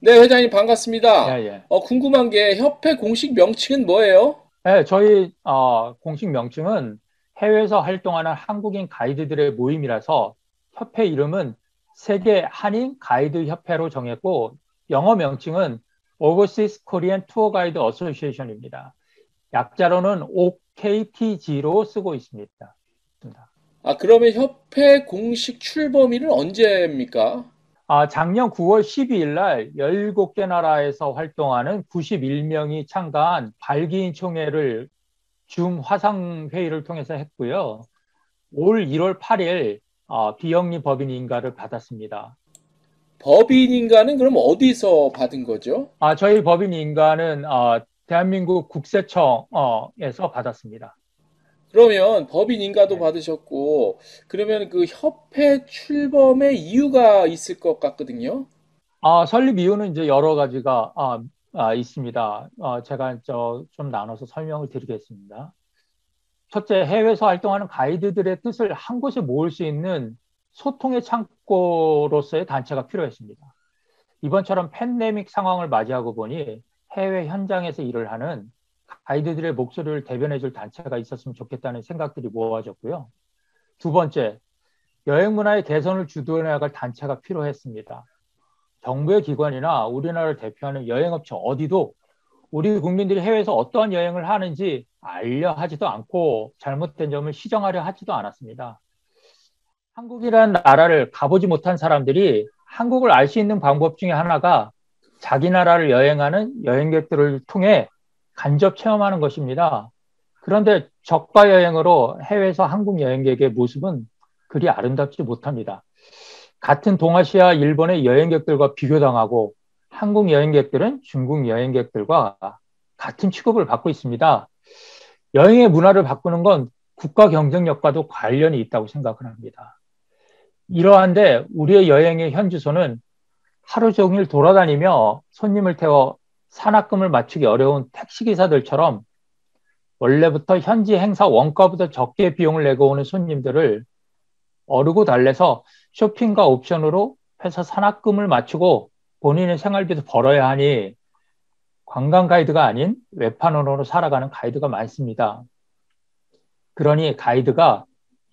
네, 회장님 반갑습니다. 예, 예. 궁금한 게 협회 공식 명칭은 뭐예요? 예, 저희 공식 명칭은 해외에서 활동하는 한국인 가이드들의 모임이라서 협회 이름은 세계 한인 가이드 협회로 정했고 영어 명칭은 Overseas Korean Tour Guide Association입니다. 약자로는 OKTG로 쓰고 있습니다. 아, 그러면 협회 공식 출범일은 언제입니까? 작년 9월 12일 날 17개 나라에서 활동하는 91명이 참가한 발기인 총회를 줌 화상회의를 통해서 했고요. 올 1월 8일 비영리 법인 인가를 받았습니다. 법인인가는 그럼 어디서 받은 거죠? 저희 법인 인가는 대한민국 국세청에서 받았습니다. 그러면 법인인가도 네. 받으셨고, 그러면 그 협회 출범의 이유가 있을 것 같거든요. 설립 이유는 이제 여러 가지가 있습니다. 제가 좀 나눠서 설명을 드리겠습니다. 첫째, 해외에서 활동하는 가이드들의 뜻을 한 곳에 모을 수 있는 소통의 창고로서의 단체가 필요했습니다. 이번처럼 팬데믹 상황을 맞이하고 보니 해외 현장에서 일을 하는 가이드들의 목소리를 대변해줄 단체가 있었으면 좋겠다는 생각들이 모아졌고요. 두 번째, 여행 문화의 개선을 주도해 나갈 단체가 필요했습니다. 정부의 기관이나 우리나라를 대표하는 여행업체 어디도 우리 국민들이 해외에서 어떠한 여행을 하는지 알려 하지도 않고 잘못된 점을 시정하려 하지도 않았습니다. 한국이라는 나라를 가보지 못한 사람들이 한국을 알 수 있는 방법 중에 하나가 자기 나라를 여행하는 여행객들을 통해 간접 체험하는 것입니다. 그런데 저가 여행으로 해외에서 한국 여행객의 모습은 그리 아름답지 못합니다. 같은 동아시아, 일본의 여행객들과 비교당하고 한국 여행객들은 중국 여행객들과 같은 취급을 받고 있습니다. 여행의 문화를 바꾸는 건 국가 경쟁력과도 관련이 있다고 생각을 합니다. 이러한데 우리의 여행의 현지소는 하루 종일 돌아다니며 손님을 태워 산악금을 맞추기 어려운 택시기사들처럼 원래부터 현지 행사 원가보다 적게 비용을 내고 오는 손님들을 어르고 달래서 쇼핑과 옵션으로 해서 산악금을 맞추고 본인의 생활비도 벌어야 하니 관광 가이드가 아닌 외판원으로 살아가는 가이드가 많습니다. 그러니 가이드가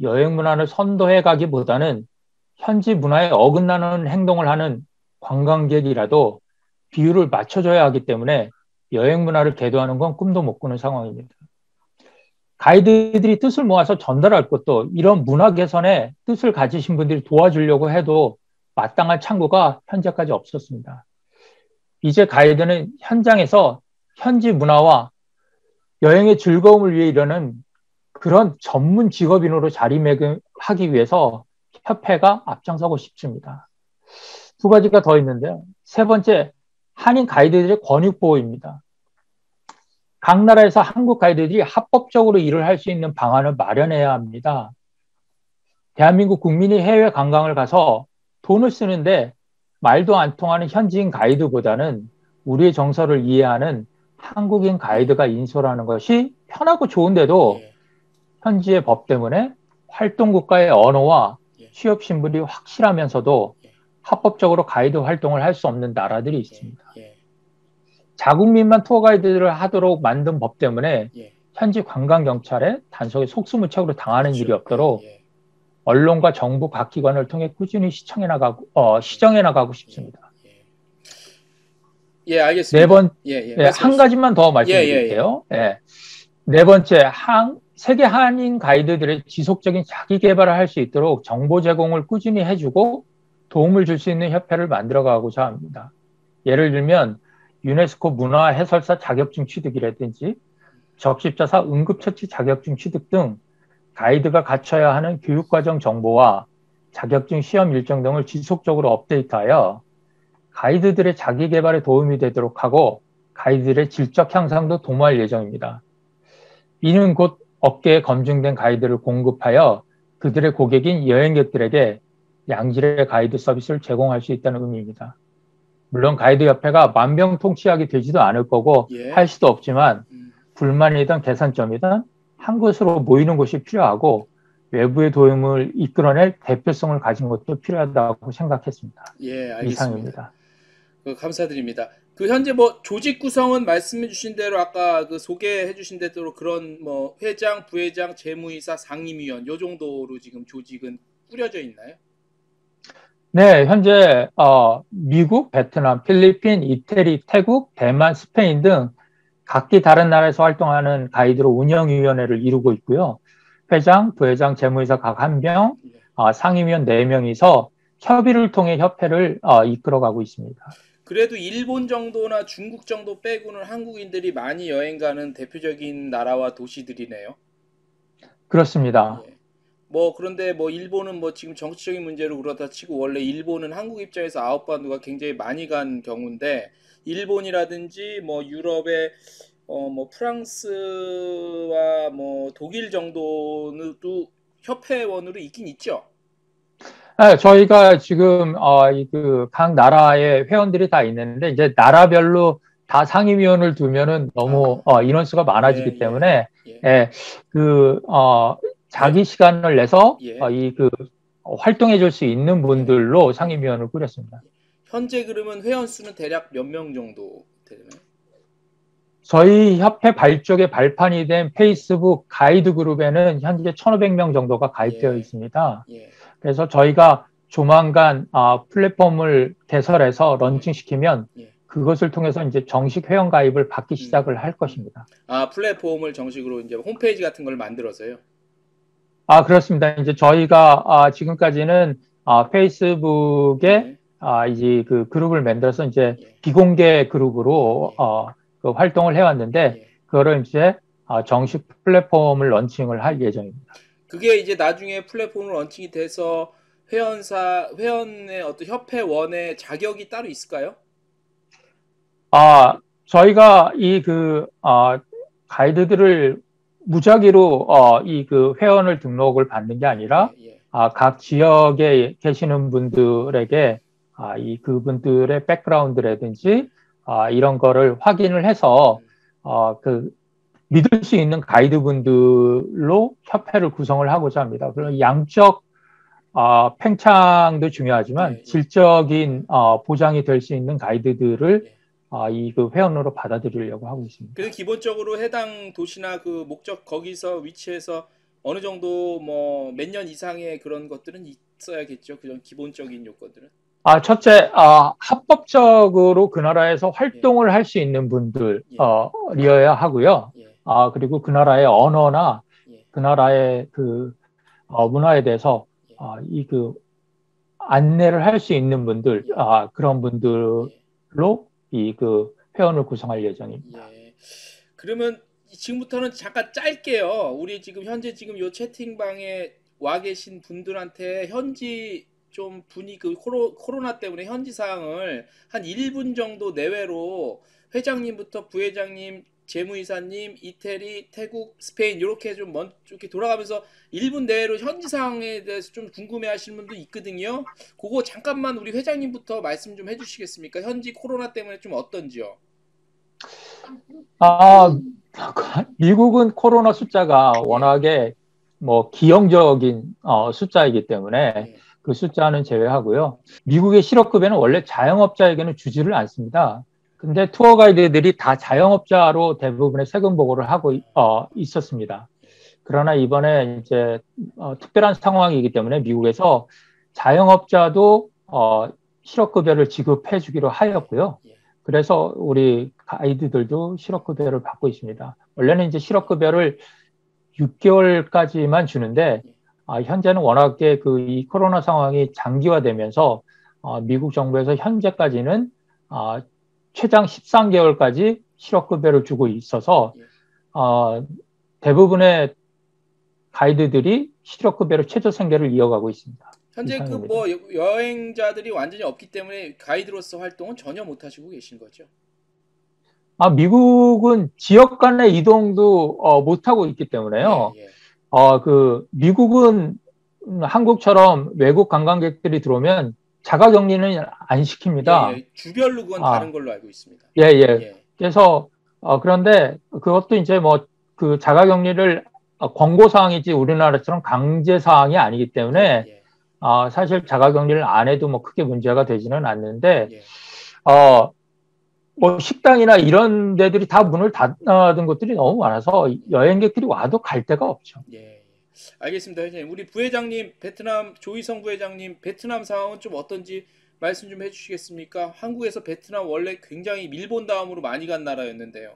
여행 문화를 선도해 가기보다는 현지 문화에 어긋나는 행동을 하는 관광객이라도 비율을 맞춰줘야 하기 때문에 여행 문화를 계도하는 건 꿈도 못 꾸는 상황입니다. 가이드들이 뜻을 모아서 전달할 것도 이런 문화 개선에 뜻을 가지신 분들이 도와주려고 해도 마땅한 창구가 현재까지 없었습니다. 이제 가이드는 현장에서 현지 문화와 여행의 즐거움을 위해 일하는 그런 전문 직업인으로 자리매김하기 위해서 협회가 앞장서고 싶습니다. 두 가지가 더 있는데요. 세 번째, 한인 가이드들의 권익 보호입니다. 각 나라에서 한국 가이드들이 합법적으로 일을 할 수 있는 방안을 마련해야 합니다. 대한민국 국민이 해외 관광을 가서 돈을 쓰는데 말도 안 통하는 현지인 가이드보다는 우리의 정서를 이해하는 한국인 예, 가이드가 인솔하는 것이 편하고 좋은데도 예, 현지의 법 때문에 활동 국가의 언어와 예, 취업 신분이 확실하면서도 예, 합법적으로 가이드 활동을 할 수 없는 나라들이 예, 있습니다. 예, 자국민만 투어 가이드를 하도록 만든 법 때문에 예. 현지 관광경찰에 단속에 속수무책으로 당하는 일이 그렇죠. 예, 없도록 예, 언론과 정부 각 기관을 통해 꾸준히 예, 시정해 나가고 예, 싶습니다. 예. 예, 네 알겠습니다. 번, 예, 예, 한 말씀하시죠. 가지만 더 예, 예, 예. 말씀드릴게요. 예. 네 번째, 세계 한인 가이드들의 지속적인 자기 개발을 할 수 있도록 정보 제공을 꾸준히 해주고 도움을 줄 수 있는 협회를 만들어가고자 합니다. 예를 들면 유네스코 문화 해설사 자격증 취득이라든지 적십자사 응급처치 자격증 취득 등 가이드가 갖춰야 하는 교육과정 정보와 자격증 시험 일정 등을 지속적으로 업데이트하여 가이드들의 자기 개발에 도움이 되도록 하고 가이드들의 질적 향상도 도모할 예정입니다. 이는 곧 업계에 검증된 가이드를 공급하여 그들의 고객인 여행객들에게 양질의 가이드 서비스를 제공할 수 있다는 의미입니다. 물론 가이드 협회가 만병통치약이 되지도 않을 거고 예. 할 수도 없지만 음, 불만이든 개선점이든 한 곳으로 모이는 곳이 필요하고 외부의 도움을 이끌어낼 대표성을 가진 것도 필요하다고 생각했습니다. 예, 알겠습니다. 이상입니다. 감사드립니다. 그 현재 뭐 조직 구성은 말씀해 주신 대로 아까 그 소개해 주신 대로 그런 뭐 회장, 부회장, 재무이사, 상임위원 요 정도로 지금 조직은 꾸려져 있나요? 네, 현재 미국, 베트남, 필리핀, 이태리, 태국, 대만, 스페인 등 각기 다른 나라에서 활동하는 가이드로 운영위원회를 이루고 있고요. 회장, 부회장, 재무이사 각 1명, 네. 상임위원 4명이서 협의를 통해 협회를 이끌어가고 있습니다. 그래도 일본 정도나 중국 정도 빼고는 한국인들이 많이 여행 가는 대표적인 나라와 도시들이네요. 그렇습니다. 예. 뭐 그런데 뭐 일본은 뭐 지금 정치적인 문제로 그렇다 치고 원래 일본은 한국 입장에서 아웃바운드가 굉장히 많이 간 경우인데 일본이라든지 뭐 유럽의 뭐 프랑스와 뭐 독일 정도는 또 협회원으로 있긴 있죠. 네, 저희가 지금 각 나라의 회원들이 다 있는데 이제 나라별로 다 상임위원을 두면은 너무 아, 인원수가 예, 많아지기 예, 때문에 예. 예, 그 회, 자기 시간을 내서 예, 활동해 줄 수 있는 예, 분들로 예. 상임위원을 꾸렸습니다. 현재 그러면 회원 수는 대략 몇 명 정도 되나요? 저희 협회 발족에 발판이 된 페이스북 가이드 그룹에는 현재 1,500명 정도가 가입되어 예, 있습니다. 예, 그래서 저희가 조만간 플랫폼을 개설해서 예, 런칭시키면 예. 그것을 통해서 이제 정식 회원 가입을 받기 시작을 할 음. 것입니다. 아, 플랫폼을 정식으로 이제 홈페이지 같은 걸 만들어서요. 그렇습니다. 이제 저희가 지금까지는 페이스북에 예, 이제 그 그룹을 만들어서 이제 예, 비공개 그룹으로 예, 그 활동을 해왔는데 예. 그거를 이제 정식 플랫폼을 런칭을 할 예정입니다. 그게 이제 나중에 플랫폼으로 런칭이 돼서 회원의 어떤 협회원의 자격이 따로 있을까요? 저희가 가이드들을 무작위로 이 그 회원을 등록을 받는 게 아니라 예, 예. 각 지역에 계시는 분들에게 그분들의 백그라운드라든지 이런 거를 확인을 해서 그 믿을 수 있는 가이드분들로 협회를 구성을 하고자 합니다. 그런 양적 팽창도 중요하지만 예, 예, 질적인 보장이 될 수 있는 가이드들을 예. 그 회원으로 받아들이려고 하고 있습니다. 그래서 기본적으로 해당 도시나 그 목적 거기서 위치해서 어느 정도 뭐 몇 년 이상의 그런 것들은 있어야겠죠. 그런 기본적인 요건들은. 첫째, 합법적으로 그 나라에서 예, 활동을 할 수 있는 예, 분들이어야 하고요. 예, 그리고 그 나라의 언어나 예, 그 나라의 그 문화에 대해서 예, 그 안내를 할 수 있는 분들, 예, 그런 분들로 예, 그 회원을 구성할 예정입니다. 예. 그러면 지금부터는 잠깐 짧게요. 우리 지금 현재 지금 요 채팅방에 와 계신 분들한테 현지 좀 분위기 그 코로나 때문에 현지 상황을 한 1분 정도 내외로 회장님부터 부회장님, 재무이사님, 이태리, 태국, 스페인 이렇게 좀 이렇게 돌아가면서 1분 내외로 현지 상황에 대해서 좀 궁금해 하시는 분도 있거든요. 그거 잠깐만 우리 회장님부터 말씀 좀 해주시겠습니까? 현지 코로나 때문에 좀 어떤지요? 아, 미국은 코로나 숫자가 예, 워낙에 뭐 기형적인 숫자이기 때문에 예. 그 숫자는 제외하고요. 미국의 실업급여는 원래 자영업자에게는 주지를 않습니다. 근데 투어 가이드들이 다 자영업자로 대부분의 세금 보고를 하고 있었습니다. 그러나 이번에 이제 특별한 상황이기 때문에 미국에서 자영업자도 실업급여를 지급해 주기로 하였고요. 예, 그래서 우리 가이드들도 실업급여를 받고 있습니다. 원래는 이제 실업급여를 6개월까지만 주는데 예, 현재는 워낙에 이 코로나 상황이 장기화되면서 미국 정부에서 현재까지는 최장 13개월까지 실업급여를 주고 있어서 예. 대부분의 가이드들이 실업급여로 최저 생계를 이어가고 있습니다. 현재 그 이상입니다. 뭐 여행자들이 완전히 없기 때문에 가이드로서 활동은 전혀 못 하시고 계신 거죠. 미국은 지역 간의 이동도 못하고 있기 예, 때문에요. 예. 미국은 한국처럼 외국 관광객들이 들어오면 자가격리는 안 예, 시킵니다. 예. 주별로 그건 다른 걸로 알고 있습니다. 예, 예. 예, 그래서, 그런데 그것도 이제 뭐 그 자가격리를 권고사항이지 우리나라처럼 강제사항이 아니기 예, 때문에 예, 사실 자가격리를 안 해도 뭐 크게 문제가 되지는 않는데 예, 어, 뭐 식당이나 이런 데들이 다 문을 닫은 곳들이 너무 많아서 여행객들이 와도 갈 데가 없죠. 예. 알겠습니다, 회장님. 우리 부회장님, 베트남 조희성 부회장님, 베트남 상황은 좀 어떤지 말씀 좀 해주시겠습니까? 한국에서 베트남 원래 굉장히 일본 다음으로 많이 간 나라였는데요.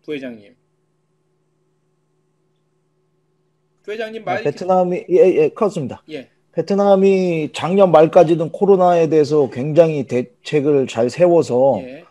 부회장님. 부회장님 말이 베트남이 그렇습니다. 예, 베트남이 작년 말까지는 코로나에 대해서 굉장히 대책을 잘 세워서 예,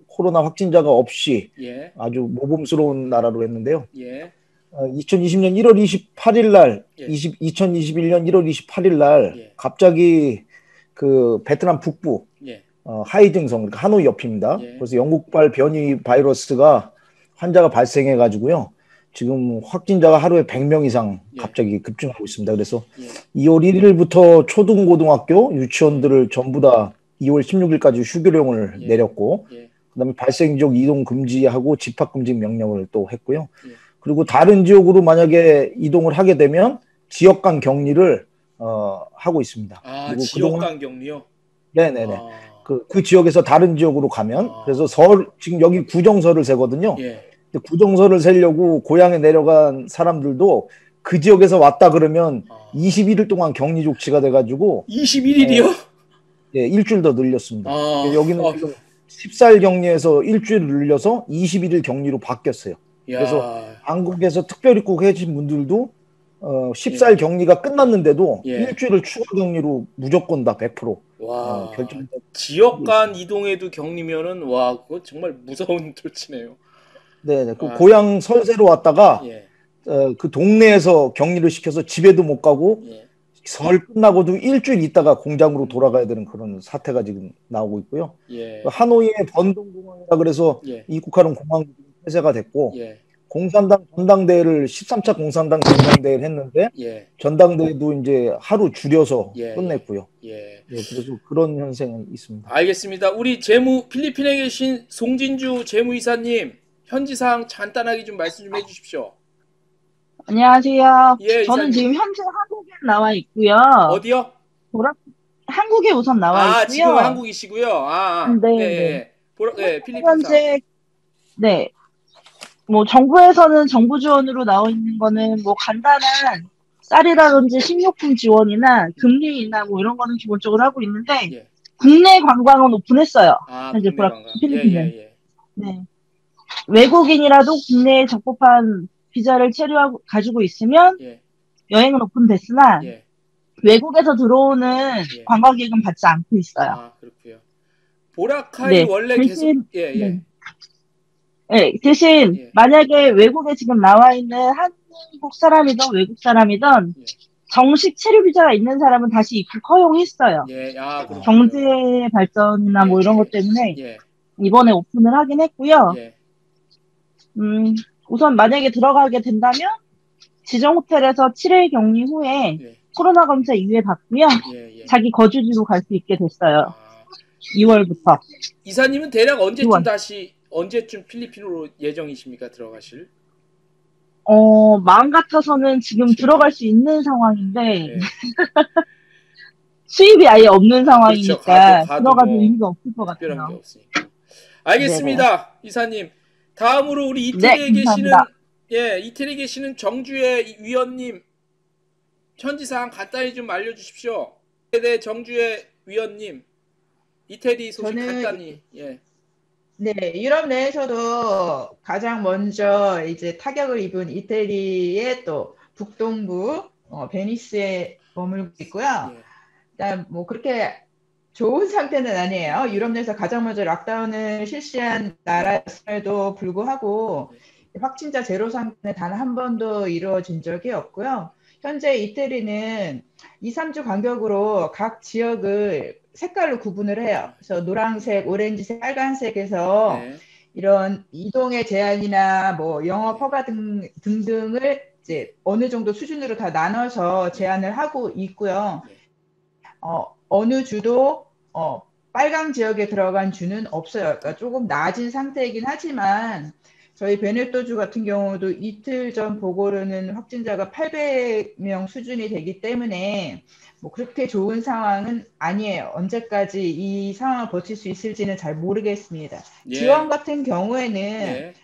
코로나 확진자가 없이 예, 아주 모범스러운 나라로 했는데요. 예, 2020년 1월 28일 날, 예, 2021년 1월 28일 날 예, 갑자기 그 베트남 북부 예, 하이딩성, 그러니까 하노이 옆입니다. 예, 그래서 영국발 변이 바이러스가 환자가 발생해 가지고요. 지금 확진자가 하루에 100명 이상 예, 갑자기 급증하고 있습니다. 그래서 예, 2월 1일부터 초등고등학교 유치원들을 전부 다 2월 16일까지 휴교령을 예, 내렸고, 예, 그다음에 발생 지역 이동 금지하고 집합 금지 명령을 또 했고요. 예. 그리고 다른 지역으로 만약에 이동을 하게 되면 지역 간 격리를 하고 있습니다. 아, 그리고 지역 그동안 간 격리요? 네네네. 아, 그 지역에서 다른 지역으로 가면, 아, 그래서 지금 여기 구정서를 세거든요. 예. 근데 구정서를 세려고 고향에 내려간 사람들도 그 지역에서 왔다 그러면 아, 21일 동안 격리 조치가 돼가지고, 21일이요? 예, 일주일 더 늘렸습니다. 아, 여기는 지금 14일 격리에서 일주일 늘려서 21일 격리로 바뀌었어요. 그래서 야, 한국에서 특별입국 해진 분들도 예, 14일 격리가 끝났는데도 예. 일주일을 추가 격리로 무조건 다 100% 와, 결정되고 지역 간 있습니다. 이동에도 격리면은 와, 그거 정말 무서운 조치네요. 네, 그 아, 고향 설세로 왔다가 예, 그 동네에서 격리를 시켜서 집에도 못 가고 예, 설 끝나고도 일주일 있다가 공장으로 돌아가야 되는 그런 사태가 지금 나오고 있고요. 예, 하노이의 번동공항이라 그래서 예, 입국하는 공항이 폐쇄가 됐고, 예, 공산당 전당대회를 13차 공산당 전당대회를 했는데 예, 전당대회도 이제 하루 줄여서 예, 예, 끝냈고요. 예. 예, 그래서 그런 현상은 있습니다. 알겠습니다. 우리 필리핀에 계신 송진주 재무이사님, 현지 사항 간단하게 좀 말씀 좀 해주십시오. 안녕하세요. 예, 저는 이사님. 지금 현재 한국에 나와 있고요. 어디요? 보라, 한국에 우선 나와 아, 지금은 있고요. 한국이시고요. 예, 예, 네. 예. 필리핀 사항. 현재, 네. 뭐, 정부에서는 정부 지원으로 나와 있는 거는 뭐, 간단한 쌀이라든지 식료품 지원이나 금리 인하 뭐, 이런 거는 기본적으로 하고 있는데, 예. 국내 관광은 오픈했어요. 아, 현재 국내 관광. 예, 필리핀은. 예, 예. 네. 외국인이라도 국내에 적법한 비자를 가지고 있으면 예, 여행은 오픈됐으나, 예, 외국에서 들어오는 예. 관광객은 받지 않고 있어요. 아, 그렇고요. 보라카이 네, 원래 계속 대신, 예, 네. 예. 네, 대신 예. 만약에 외국에 지금 나와 있는 한국 사람이든 외국 사람이든 예. 정식 체류 비자가 있는 사람은 다시 입국 허용했어요. 예. 아, 그렇군요. 경제 발전이나 뭐 예, 이런 예. 것 때문에 예. 이번에 오픈을 하긴 했고요. 예. 우선 만약에 들어가게 된다면 지정 호텔에서 7일 격리 후에 예. 코로나 검사 2회 받고요. 예, 예. 자기 거주지로 갈 수 있게 됐어요. 아, 2월부터. 이사님은 대략 이월. 언제쯤 필리핀으로 예정이십니까? 들어가실? 마음 같아서는 지금 지금 들어갈 수 있는 상황인데, 예. 수입이 아예 없는 그렇죠. 상황이니까 가도 들어가도 뭐 의미가 없을 것 특별한 게 같아요. 없으니까. 네네. 알겠습니다. 이사님. 다음으로 우리 네, 감사합니다. 이태리에 계시는 정주의 위원님 현지 사항 간단히 좀 알려주십시오. 네, 정주의 위원님 이태리 소식 저는 간단히. 예. 네, 유럽 내에서도 가장 먼저 이제 타격을 입은 이태리의 또 북동부 베니스에 머물고 있고요. 예. 일단 뭐 그렇게 좋은 상태는 아니에요. 유럽 내에서 가장 먼저 락다운을 실시한 나라임에도 불구하고 확진자 제로 상태는 단 한 번도 이루어진 적이 없고요. 현재 이태리는 2, 3주 간격으로 각 지역을 색깔로 구분을 해요. 그래서 노란색, 오렌지색, 빨간색에서 네. 이런 이동의 제한이나 뭐 영업 허가 등등을 이제 어느 정도 수준으로 다 나눠서 제한을 하고 있고요. 어느 주도 빨강 지역에 들어간 주는 없어요. 그러니까 조금 낮은 상태이긴 하지만 저희 베네토주 같은 경우도 이틀 전 보고로는 확진자가 800명 수준이 되기 때문에 뭐 그렇게 좋은 상황은 아니에요. 언제까지 이 상황을 버틸 수 있을지는 잘 모르겠습니다. 예. 지원 같은 경우에는 예.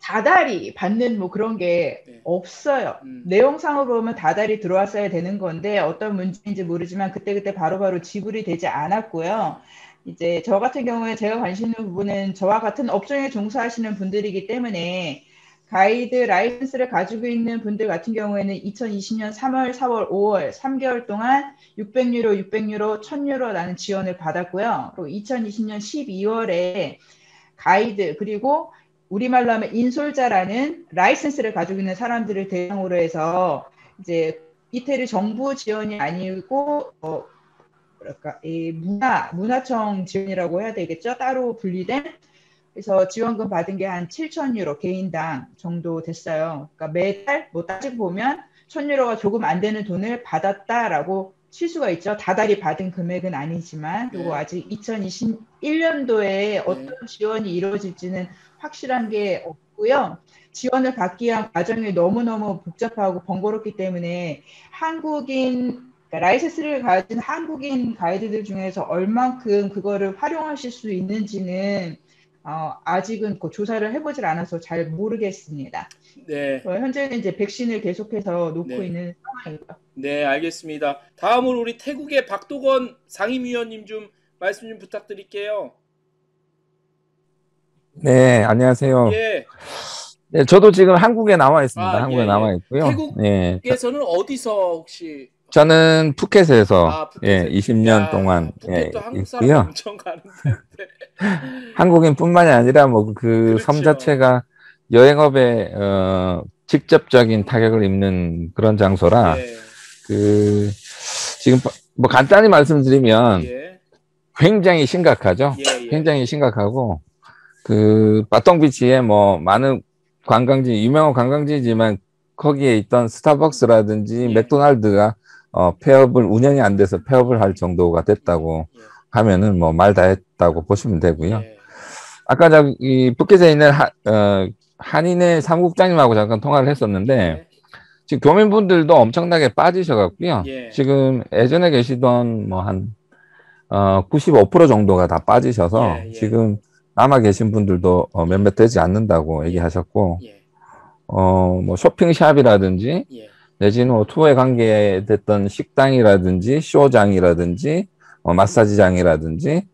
다달이 받는 뭐 그런 게 네. 없어요. 내용상으로 보면 다달이 들어왔어야 되는 건데 어떤 문제인지 모르지만 그때그때 바로바로 지불이 되지 않았고요. 이제 저 같은 경우에 제가 관심 있는 부분은 저와 같은 업종에 종사하시는 분들이기 때문에 가이드 라이선스를 가지고 있는 분들 같은 경우에는 2020년 3월, 4월, 5월 3개월 동안 600유로, 600유로, 1000유로라는 지원을 받았고요. 그리고 2020년 12월에 가이드 그리고 우리말로 하면 인솔자라는 라이센스를 가지고 있는 사람들을 대상으로 해서 이제 이태리 정부 지원이 아니고 뭐랄까 이 문화청 지원이라고 해야 되겠죠? 따로 분리된 그래서 지원금 받은 게 한 7,000유로 개인당 정도 됐어요. 그러니까 매달 뭐 따지고 보면 1,000유로가 조금 안 되는 돈을 받았다라고 칠 수가 있죠. 다달이 받은 금액은 아니지만 그리고 네. 아직 2021년도에 어떤 지원이 이루어질지는 확실한 게 없고요. 지원을 받기 위한 과정이 너무너무 복잡하고 번거롭기 때문에 한국인 그러니까 라이센스를 가진 한국인 가이드들 중에서 얼만큼 그거를 활용하실 수 있는지는 아직은 그 조사를 해보질 않아서 잘 모르겠습니다. 네. 현재는 이제 백신을 계속해서 놓고 네. 있는 상황이고요. 네, 알겠습니다. 다음으로 우리 태국의 박도건 상임위원님 좀 말씀 좀 부탁드릴게요. 네, 안녕하세요. 예. 네, 저도 지금 한국에 나와 있습니다. 한국에 예, 나와 예. 있고요. 예, 태국에서는 어디서 혹시? 저는 푸켓에서 푸켓에. 20년 동안 푸켓도 한국 사람 있고요. 엄청 가는데. 한국인뿐만이 아니라 뭐 그 섬 그렇죠. 자체가 여행업에 직접적인 타격을 입는 그런 장소라 예. 그 지금 뭐 간단히 말씀드리면 예. 굉장히 심각하죠. 예, 예. 굉장히 심각하고 그 바통비치에 뭐 많은 관광지 유명한 관광지지만 거기에 있던 스타벅스라든지 예. 맥도날드가 폐업을 운영이 안 돼서 폐업을 할 정도가 됐다고 예. 하면은 뭐 말 다 했다고 보시면 되고요. 예. 아까 저기 푸켓에 있는 한인의 사무국장님하고 잠깐 통화를 했었는데 예. 지금 교민분들도 엄청나게 빠지셔갖고요. 예. 지금 예전에 계시던 뭐 한 95% 정도가 다 빠지셔서 예, 예. 지금 남아 계신 분들도 몇몇 되지 않는다고 얘기하셨고 예. 뭐 쇼핑샵이라든지 예. 내지는 뭐 투어에 관계됐던 식당이라든지 쇼장이라든지 마사지장이라든지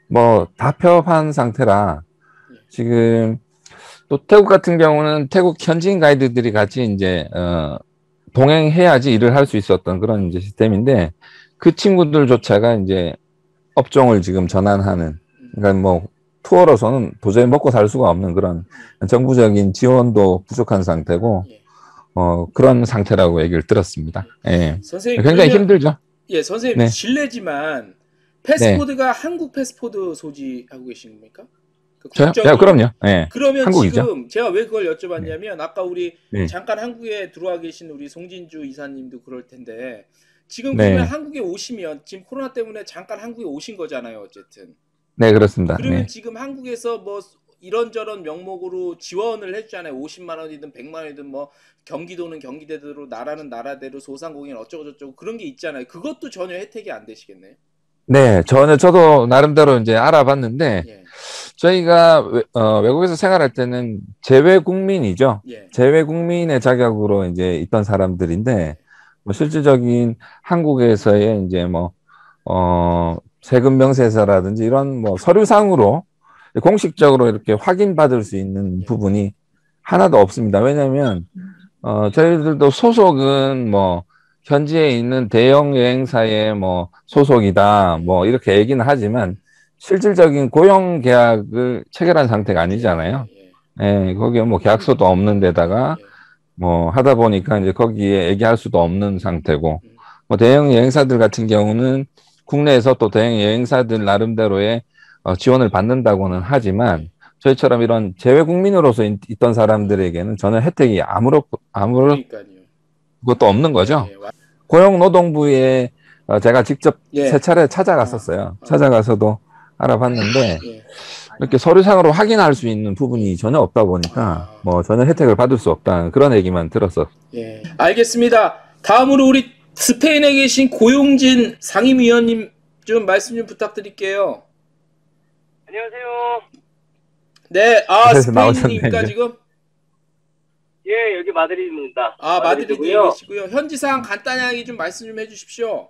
뭐 다 폐업한 상태라 지금 또 태국 같은 경우는 태국 현지인 가이드들이 같이 이제 동행해야지 일을 할 수 있었던 그런 이제 시스템인데 그 친구들조차가 이제 업종을 지금 전환하는 그러니까 뭐 투어로서는 도저히 먹고 살 수가 없는 그런 정부적인 지원도 부족한 상태고 그런 상태라고 얘기를 들었습니다. 예. 선생님 굉장히 그러면, 힘들죠. 예, 선생님 네. 실례지만 패스코드가 한국 패스포드 소지하고 계신 겁니까? 그 저요? 국적이? 그럼요. 예. 그러면 한국이죠. 지금 제가 왜 그걸 여쭤봤냐면 아까 우리 네. 잠깐 한국에 들어와 계신 우리 송진주 이사님도 그럴 텐데 지금 네. 그러면 한국에 오시면 지금 코로나 때문에 잠깐 한국에 오신 거잖아요, 어쨌든. 네, 그렇습니다. 그러면 네. 지금 한국에서 뭐 이런저런 명목으로 지원을 해주잖아요. 50만 원이든 100만 원이든 뭐 경기도는 경기대로 나라는 나라대로 소상공인 어쩌고저쩌고 그런 게 있잖아요. 그것도 전혀 혜택이 안 되시겠네요. 네, 저도 나름대로 이제 알아봤는데 예. 저희가 외국에서 생활할 때는 재외국민이죠. 예. 재외국민의 자격으로 이제 있던 사람들인데 뭐 실질적인 한국에서의 이제 뭐 세금 명세서라든지 이런 뭐 서류상으로 공식적으로 이렇게 확인받을 수 있는 부분이 하나도 없습니다. 왜냐하면 저희들도 소속은 뭐 현지에 있는 대형 여행사의 뭐 소속이다 뭐 이렇게 얘기는 하지만 실질적인 고용 계약을 체결한 상태가 아니잖아요. 예, 거기에 뭐 계약서도 없는 데다가 뭐 하다 보니까 이제 거기에 얘기할 수도 없는 상태고 뭐 대형 여행사들 같은 경우는 국내에서 또 대형 여행사들 나름대로의 지원을 받는다고는 하지만 저희처럼 이런 재외국민으로서 있던 사람들에게는 전혀 혜택이 아무런 것도 없는 거죠. 고용노동부에 제가 직접 세 차례 찾아갔었어요. 찾아가서도 알아봤는데 이렇게 서류상으로 확인할 수 있는 부분이 전혀 없다 보니까 뭐 전혀 혜택을 받을 수 없다 그런 얘기만 들었어. 예, 알겠습니다. 다음으로 우리 스페인에 계신 고용진 상임위원님 좀 말씀 좀 부탁드릴게요. 안녕하세요. 네, 그래서 나오셨네, 스페인이니까 이제. 지금 예, 여기 마드리드입니다. 마드리드에 마드리드고요. 계시고요. 현지 상황 간단하게 좀 말씀 좀 해주십시오.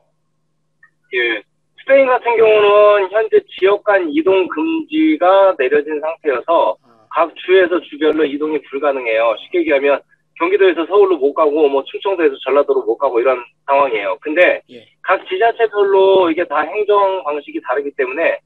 예. 스페인 같은 경우는 현재 지역 간 이동 금지가 내려진 상태여서 각 주에서 주별로 이동이 불가능해요. 쉽게 얘기하면 경기도에서 서울로 못 가고 뭐 충청도에서 전라도로 못 가고 이런 상황이에요. 근데 예. 각 지자체별로 이게 다 행정 방식이 다르기 때문에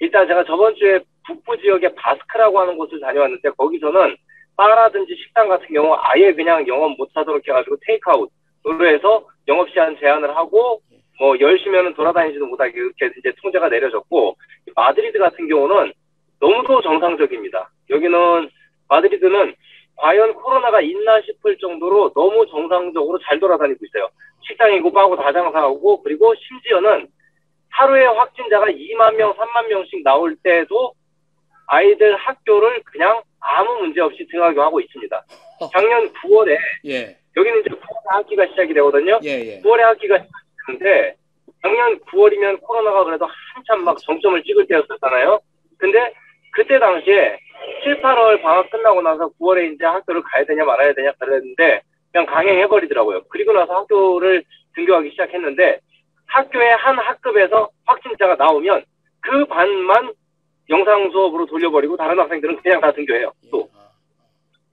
일단 제가 저번 주에 북부 지역의 바스크라고 하는 곳을 다녀왔는데 거기서는 바라든지 식당 같은 경우 아예 그냥 영업 못하도록 해가지고 테이크아웃으로 해서 영업시간 제한을 하고 뭐 10시면은 돌아다니지도 못하게 이렇게 이제 통제가 내려졌고 마드리드 같은 경우는 너무도 정상적입니다. 여기는 마드리드는 과연 코로나가 있나 싶을 정도로 너무 정상적으로 잘 돌아다니고 있어요. 식당이고 바고 다 장사하고 그리고 심지어는 하루에 확진자가 2만 명, 3만 명씩 나올 때도 아이들 학교를 그냥 아무 문제 없이 등하교 하고 있습니다. 작년 9월에 예, 여기는 이제 9월에 학기가 시작이 되거든요. 예. 9월에 학기가 시작되는데 작년 9월이면 코로나가 그래도 한참 막 정점을 찍을 때였었잖아요. 근데 그때 당시에 7, 8월 방학 끝나고 나서 9월에 이제 학교를 가야 되냐 말아야 되냐 그랬는데 그냥 강행해버리더라고요. 그리고 나서 학교를 등교하기 시작했는데 학교의 한 학급에서 확진자가 나오면 그 반만 영상 수업으로 돌려버리고 다른 학생들은 그냥 다 등교해요. 또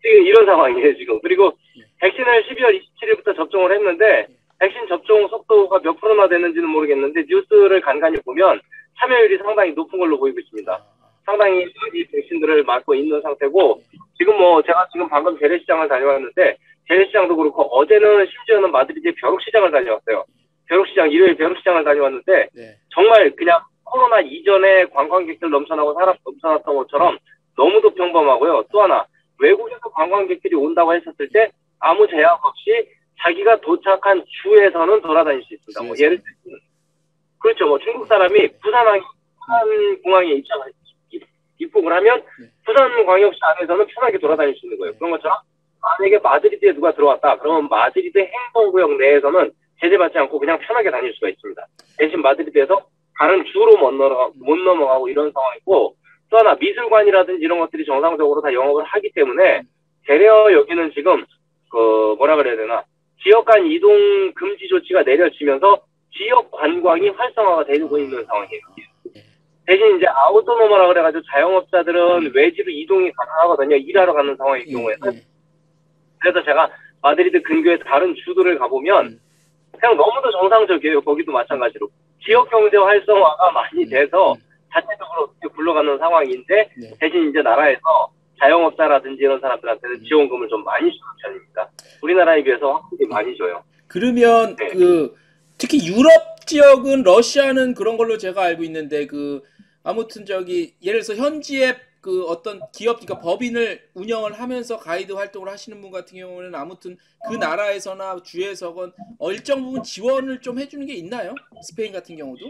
지금 이런 상황이에요 지금. 그리고 백신을 12월 27일부터 접종을 했는데 백신 접종 속도가 몇 프로나 됐는지는 모르겠는데 뉴스를 간간히 보면 참여율이 상당히 높은 걸로 보이고 있습니다. 상당히 많이 백신들을 맞고 있는 상태고 지금 뭐 제가 지금 방금 재래시장을 다녀왔는데 재래시장도 그렇고 어제는 심지어는 마드리드의 벼룩시장을 다녀왔어요. 벼룩시장 일요일 벼룩시장을 다녀왔는데 네. 정말 그냥 코로나 이전에 관광객들 넘쳐나고 사람 넘쳐났던 것처럼 너무도 평범하고요. 또 하나 외국에서 관광객들이 온다고 했었을 때 아무 제약 없이 자기가 도착한 주에서는 돌아다닐 수 있습니다. 뭐 예를 들면 그렇죠. 뭐 중국 사람이 부산 공항에 입국을 하면 부산광역시 안에서는 편하게 돌아다닐 수 있는 거예요. 그런 것처럼 만약에 마드리드에 누가 들어왔다 그러면 마드리드 행정구역 내에서는 제재받지 않고 그냥 편하게 다닐 수가 있습니다. 대신 마드리드에서 다른 주로 못 넘어가고 이런 상황이고 또 하나 미술관이라든지 이런 것들이 정상적으로 다 영업을 하기 때문에 되려 여기는 지금 뭐라 그래야 되나 지역 간 이동 금지 조치가 내려지면서 지역 관광이 활성화가 되고 있는 상황이에요. 대신 이제 아우토노머라 그래가지고 자영업자들은 외지로 이동이 가능하거든요. 일하러 가는 상황일 경우에는. 그래서 제가 마드리드 근교의 다른 주들을 가보면 그냥 너무도 정상적이에요. 거기도 마찬가지로. 지역 경제 활성화가 많이 돼서 자체적으로 굴러가는 상황인데 대신 이제 나라에서 자영업자라든지 이런 사람들한테는 지원금을 좀 많이 주는 편입니다. 우리나라에 비해서 확실히 많이 줘요. 그러면 네. 특히 유럽 지역은 러시아는 그런 걸로 제가 알고 있는데 아무튼 예를 들어서 현지의 어떤 기업, 그러니까 법인을 운영을 하면서 가이드 활동을 하시는 분 같은 경우는 아무튼 그 나라에서나 주에서건 일정 부분 지원을 좀 해주는 게 있나요? 스페인 같은 경우도?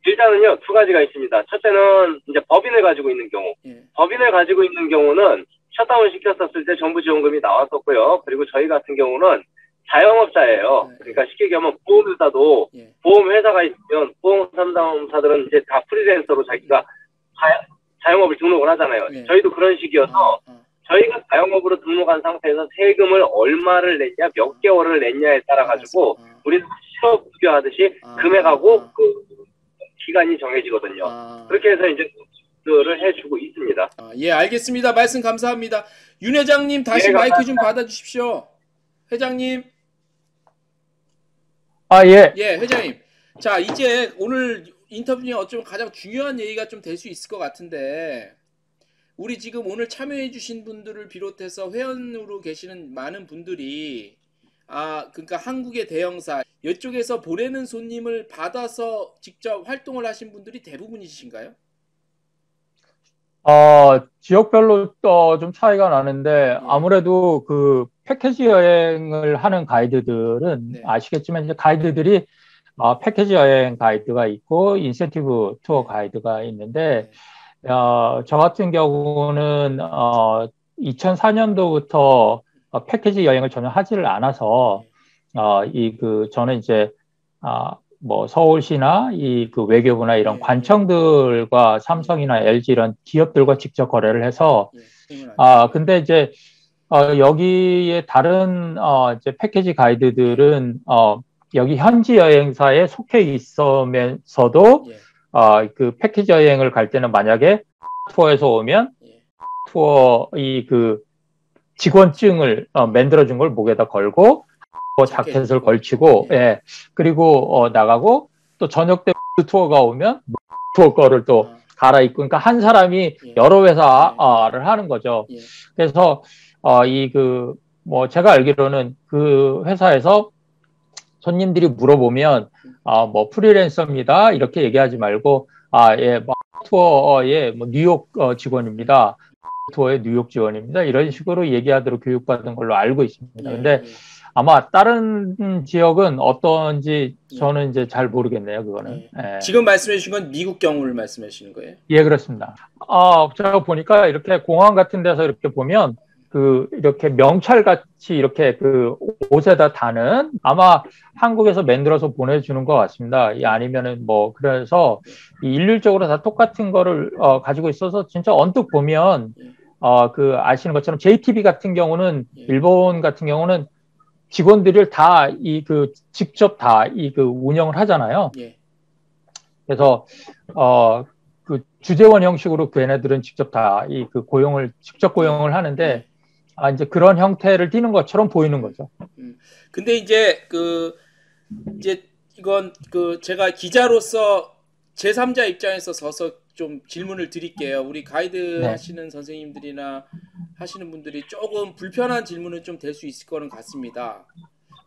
일단은요, 두 가지가 있습니다. 첫째는 이제 법인을 가지고 있는 경우. 법인을 가지고 있는 경우는 셧다운 시켰었을 때 정부 지원금이 나왔었고요. 그리고 저희 같은 경우는 자영업자예요. 그러니까 쉽게 얘기하면 보험회사도 보험회사가 있으면 보험 담당사들은 이제 다 프리랜서로 자기가 자영업을 등록을 하잖아요. 저희도 그런 식이어서 저희가 자영업으로 등록한 상태에서 세금을 얼마를 냈냐, 몇 개월을 냈냐에 따라 가지고 우리는 실업 비교하듯이 금액하고 기간이 정해지거든요. 그렇게 해서 이제 를 해주고 있습니다. 예, 알겠습니다. 말씀 감사합니다. 윤 회장님 다시 마이크 좀 받아주십시오. 회장님. 예. 예, 회장님. 자, 이제 오늘 인터뷰 중에 어쩌면 가장 중요한 얘기가 좀 될 수 있을 것 같은데 우리 지금 오늘 참여해 주신 분들을 비롯해서 회원으로 계시는 많은 분들이 그러니까 한국의 대형사 이쪽에서 보내는 손님을 받아서 직접 활동을 하신 분들이 대부분이신가요? 지역별로 좀 차이가 나는데 아무래도 그 패키지 여행을 하는 가이드들은 아시겠지만 이제 가이드들이 패키지 여행 가이드가 있고 인센티브 투어 가이드가 있는데 저 같은 경우는 2004년도부터 패키지 여행을 전혀 하지를 않아서 저는 이제 뭐 서울시나 이 그 외교부나 이런 관청들과 삼성이나 LG 이런 기업들과 직접 거래를 해서 근데 이제 여기에 다른 이제 패키지 가이드들은 여기 현지 여행사에 속해 있으면서도 그 패키지 여행을 갈 때는 만약에 투어에서 오면 투어 그 직원증을 만들어준 걸 목에다 걸고 자켓을 걸치고 그리고 나가고 또 저녁 때 투어가 오면 투어 거를 또 갈아입고 그러니까 한 사람이 여러 회사를 하는 거죠. 그래서 뭐 제가 알기로는 그 회사에서 손님들이 물어보면 뭐 프리랜서입니다 이렇게 얘기하지 말고 뭐 투어의 뭐 뉴욕 직원입니다. 투어의 뉴욕 직원입니다. 이런 식으로 얘기하도록 교육받은 걸로 알고 있습니다. 근데 아마 다른 지역은 어떤지 저는 이제 잘 모르겠네요. 그거는. 지금 말씀해 주신 건 미국 경우를 말씀해 주시는 거예요? 예, 그렇습니다. 제가 보니까 이렇게 공항 같은 데서 이렇게 보면 이렇게 명찰같이 이렇게 그 옷에다 다는 아마 한국에서 만들어서 보내주는 것 같습니다. 아니면은 뭐 그래서 일률적으로 다 똑같은 거를 가지고 있어서 진짜 언뜻 보면 아시는 것처럼 JTB 같은 경우는 일본 같은 경우는 직원들을 다 직접 다 운영을 하잖아요. 그래서 그 주재원 형식으로 걔네들은 직접 다 직접 고용을 하는데 이제 그런 형태를 띠는 것처럼 보이는 거죠. 근데 이제 이건 제가 기자로서 제3자 입장에서 서서 좀 질문을 드릴게요. 우리 가이드 하시는 선생님들이나 하시는 분들이 조금 불편한 질문은 좀 될 수 있을 거는 같습니다.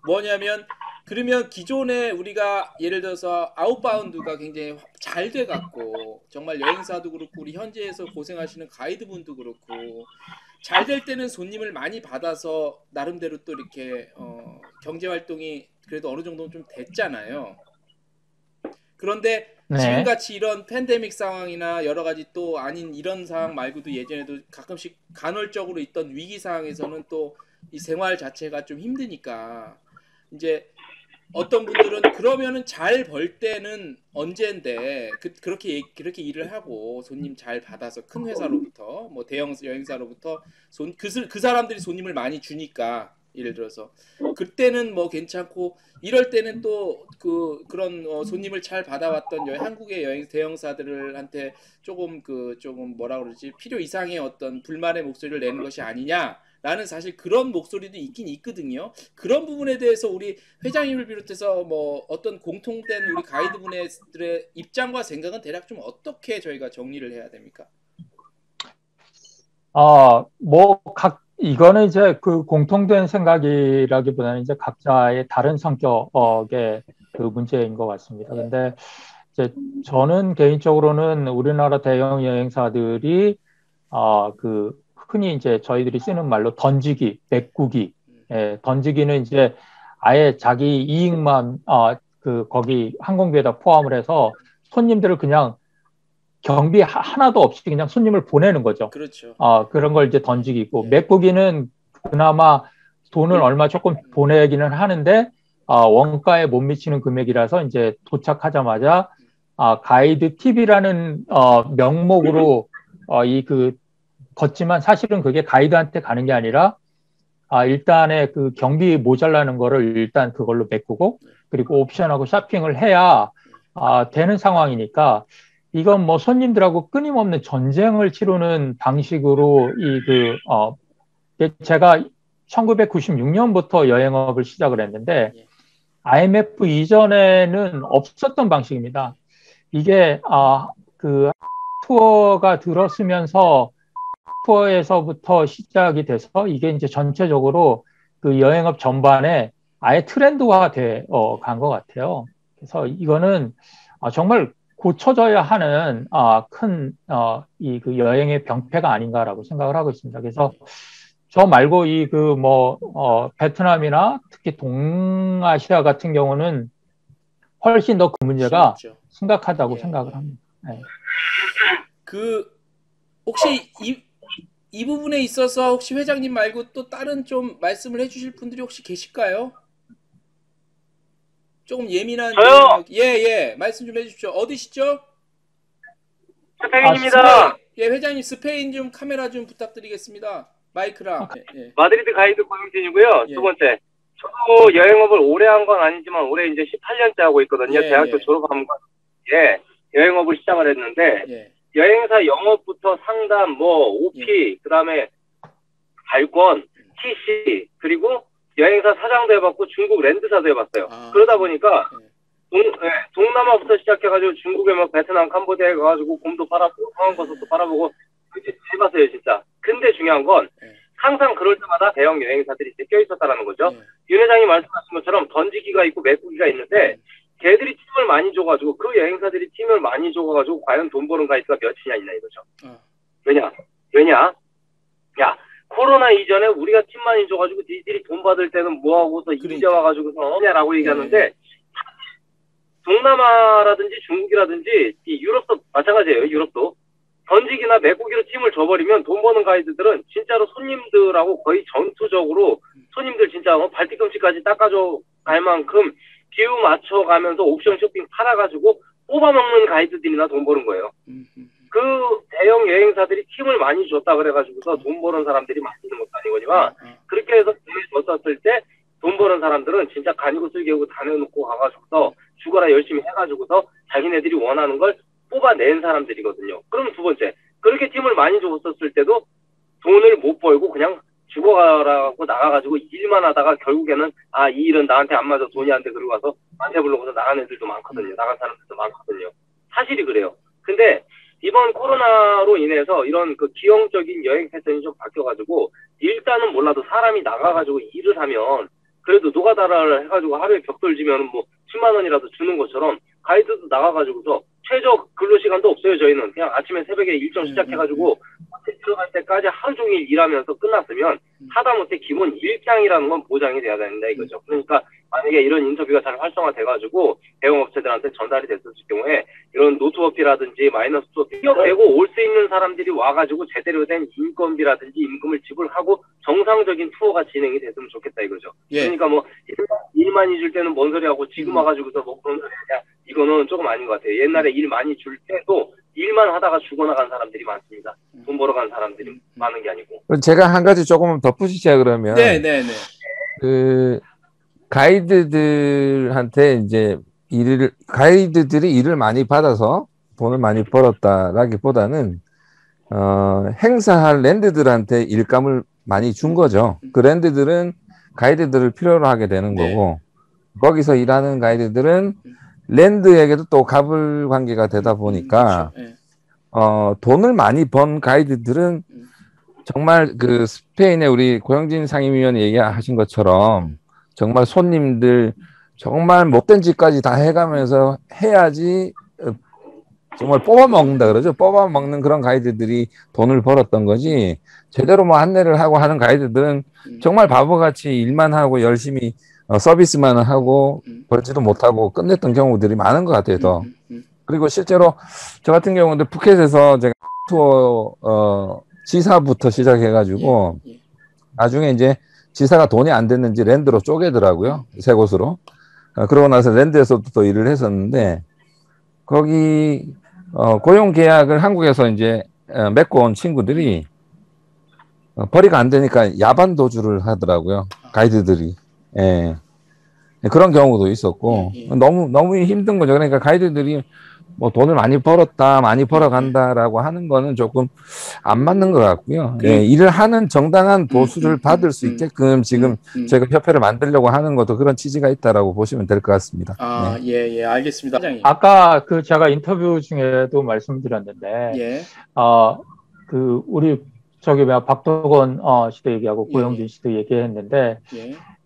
뭐냐면 그러면 기존에 우리가 예를 들어서 아웃바운드가 굉장히 잘 돼 갖고 정말 여행사도 그렇고 우리 현지에서 고생하시는 가이드분도 그렇고 잘 될 때는 손님을 많이 받아서 나름대로 또 이렇게 경제 활동이 그래도 어느 정도는 좀 됐잖아요. 그런데 지금같이 이런 팬데믹 상황이나 여러 가지 또 아닌 이런 상황 말고도 예전에도 가끔씩 간헐적으로 있던 위기 상황에서는 또 이 생활 자체가 좀 힘드니까 이제 어떤 분들은 그러면은 잘 벌 때는 언제인데 그렇게 일을 하고 손님 잘 받아서 큰 회사로부터 뭐 대형 여행사로부터 그 사람들이 손님을 많이 주니까 예를 들어서 그때는 뭐 괜찮고 이럴 때는 또 그런 손님을 잘 받아왔던 한국의 대형사들한테 조금 뭐라 그러지 필요 이상의 어떤 불만의 목소리를 내는 것이 아니냐라는 사실 그런 목소리도 있긴 있거든요. 그런 부분에 대해서 우리 회장님을 비롯해서 뭐 어떤 공통된 우리 가이드분들의 입장과 생각은 대략 좀 어떻게 저희가 정리를 해야 됩니까? 이거는 이제 그 공통된 생각이라기보다는 이제 각자의 다른 성격의 그 문제인 것 같습니다. 근데 이제 저는 개인적으로는 우리나라 대형 여행사들이 흔히 이제 저희들이 쓰는 말로 던지기, 메꾸기, 던지기는 이제 아예 자기 이익만 거기 항공비에다 포함을 해서 손님들을 그냥 경비 하나도 없이 그냥 손님을 보내는 거죠. 그렇죠. 그런 걸 이제 던지기고 메꾸기는 그나마 돈을 얼마 조금 보내기는 하는데 원가에 못 미치는 금액이라서 이제 도착하자마자 가이드 팁이라는 명목으로 걷지만 사실은 그게 가이드한테 가는 게 아니라 일단에 그 경비 모자라는 거를 일단 그걸로 메꾸고 그리고 옵션하고 쇼핑을 해야 되는 상황이니까 이건 뭐 손님들하고 끊임없는 전쟁을 치르는 방식으로 제가 1996년부터 여행업을 시작을 했는데 IMF 이전에는 없었던 방식입니다. 이게 투어가 들었으면서 투어에서부터 시작이 돼서 이게 이제 전체적으로 그 여행업 전반에 아예 트렌드화 간 것 같아요. 그래서 이거는 정말 고쳐져야 하는 큰 그 여행의 병폐가 아닌가라고 생각을 하고 있습니다. 그래서 저 말고 베트남이나 특히 동아시아 같은 경우는 훨씬 더 그 문제가 심각하다고 생각을 합니다. 네. 혹시 이 부분에 있어서 혹시 회장님 말고 또 다른 좀 말씀을 해주실 분들이 혹시 계실까요? 조금 예민한 저요. 예, 말씀 좀 해주십시오. 어디시죠? 스페인입니다. 예, 회장님 스페인 좀 카메라 좀 부탁드리겠습니다. 마이크랑. 예. 마드리드 가이드 고영진이고요. 예. 두 번째, 저도 여행업을 오래 한 건 아니지만 올해 이제 18년째 하고 있거든요. 예, 대학교 예. 졸업한 예, 여행업을 시작을 했는데 예. 여행사 영업부터 상담, 뭐 OP, 그다음에 발권, TC, 그리고 여행사 사장도 해봤고 중국 랜드사도 해봤어요. 아. 그러다 보니까 예. 동남아부터 시작해가지고 중국에 뭐 베트남, 캄보디아에 가가지고 곰도 팔아보고 상황버섯도 팔아보고 이제 해봤어요 진짜. 근데 중요한 건 예. 항상 그럴 때마다 대형 여행사들이 이제 껴있었다라는 거죠. 예. 윤 회장이 말씀하신 것처럼 던지기가 있고 메꾸기가 있는데 걔들이 팀을 많이 줘가지고 그 여행사들이 팀을 많이 줘가지고 과연 돈 버는 가이드가 몇이냐 있나 이거죠. 왜냐? 야, 코로나 이전에 우리가 팀 많이 줘가지고 니들이 돈 받을 때는 뭐하고서 이제 와가지고서 어냐라고 얘기하는데 동남아라든지 중국이라든지 이 유럽도 마찬가지예요. 유럽도 던지기나 메꾸기로 팀을 줘버리면 돈 버는 가이드들은 진짜로 손님들하고 거의 전투적으로 손님들 진짜 발뒤꿈치까지 닦아줘 갈 만큼 기후 맞춰가면서 옵션 쇼핑 팔아가지고 뽑아먹는 가이드들이나 돈 버는 거예요. 그 대형 여행사들이 팀을 많이 줬다 그래가지고서 돈 버는 사람들이 많이 있는 것도 아니거니와 그렇게 해서 돈을 줬었을 때 돈 버는 사람들은 진짜 간이고 쓸개고 다 내놓고 가가지고서 죽어라 열심히 해가지고서 자기네들이 원하는 걸 뽑아낸 사람들이거든요. 그럼 두 번째, 그렇게 팀을 많이 줬었을 때도 돈을 못 벌고 그냥 죽어가라고 나가가지고 일만 하다가 결국에는 이 일은 나한테 안 맞아 돈이 안 돼 그러고 와서 나한테 불러고서 나간 애들도 많거든요. 나간 사람들도 많거든요. 사실이 그래요. 근데 이번 코로나로 인해서 이런 그 기형적인 여행 패턴이 좀 바뀌어가지고 일단은 몰라도 사람이 나가가지고 일을 하면 그래도 노가다를 해가지고 하루에 벽돌지면 뭐 10만 원이라도 주는 것처럼 가이드도 나가가지고서 최저 근로시간도 없어요. 저희는 그냥 아침에 새벽에 일정 시작해가지고 호텔 들어갈 때까지 하루 종일 일하면서 끝났으면 하다못해 기본 일장이라는 건 보장이 돼야 된다 이거죠. 그러니까 만약에 이런 인터뷰가 잘 활성화돼가지고 대형업체들한테 전달이 됐을 경우에 이런 노트워피라든지 마이너스 투어피 되고 올 수 있는 사람들이 와가지고 제대로 된 인건비라든지 임금을 지불하고 정상적인 투어가 진행이 됐으면 좋겠다 이거죠. 예. 그러니까 뭐 일 많이 줄 때는 뭔 소리 하고 지금 와가지고서 뭐 그런 소리 하냐 이거는 조금 아닌 것 같아요. 옛날에 일 많이 줄 때도 일만 하다가 죽어나간 사람들이 많습니다. 돈 벌어간 사람들이 많은 게 아니고. 제가 한 가지 조금 덧붙이자 그러면 네네네. 그 가이드들한테 이제 가이드들이 일을 많이 받아서 돈을 많이 벌었다라기보다는 행사할 랜드들한테 일감을 많이 준 거죠. 그 랜드들은 가이드들을 필요로 하게 되는 거고 거기서 일하는 가이드들은 랜드에게도 또 갑을 관계가 되다 보니까 돈을 많이 번 가이드들은 정말 그 스페인의 우리 고영진 상임위원이 얘기하신 것처럼 정말 손님들 정말 못된 짓까지 다 해가면서 해야지 정말 뽑아먹는다 그러죠. 뽑아먹는 그런 가이드들이 돈을 벌었던 거지 제대로 뭐 안내를 하고 하는 가이드들은 정말 바보같이 일만 하고 열심히 서비스만 하고 벌지도 못하고 끝냈던 경우들이 많은 것 같아요. 더. 그리고 실제로 저 같은 경우는 푸켓에서 제가 투어 지사부터 시작해가지고 나중에 이제 지사가 돈이 안 됐는지 랜드로 쪼개더라고요. 세 곳으로. 그러고 나서 랜드에서도 또 일을 했었는데 거기 고용 계약을 한국에서 이제 맺고 온 친구들이 벌이가 안 되니까 야반 도주를 하더라고요. 가이드들이. 예. 그런 경우도 있었고 너무 힘든 거죠. 그러니까 가이드들이 뭐 돈을 많이 벌었다, 많이 벌어간다라고 하는 거는 조금 안 맞는 것 같고요. 예, 일을 하는 정당한 보수를 받을 수 있게끔 지금 저희가 협회를 만들려고 하는 것도 그런 취지가 있다라고 보시면 될 것 같습니다. 네. 예, 알겠습니다. 회장님. 아까 그 제가 인터뷰 중에도 말씀드렸는데, 그 우리 저기 박도건 씨도 얘기하고 고영진 씨도 얘기했는데,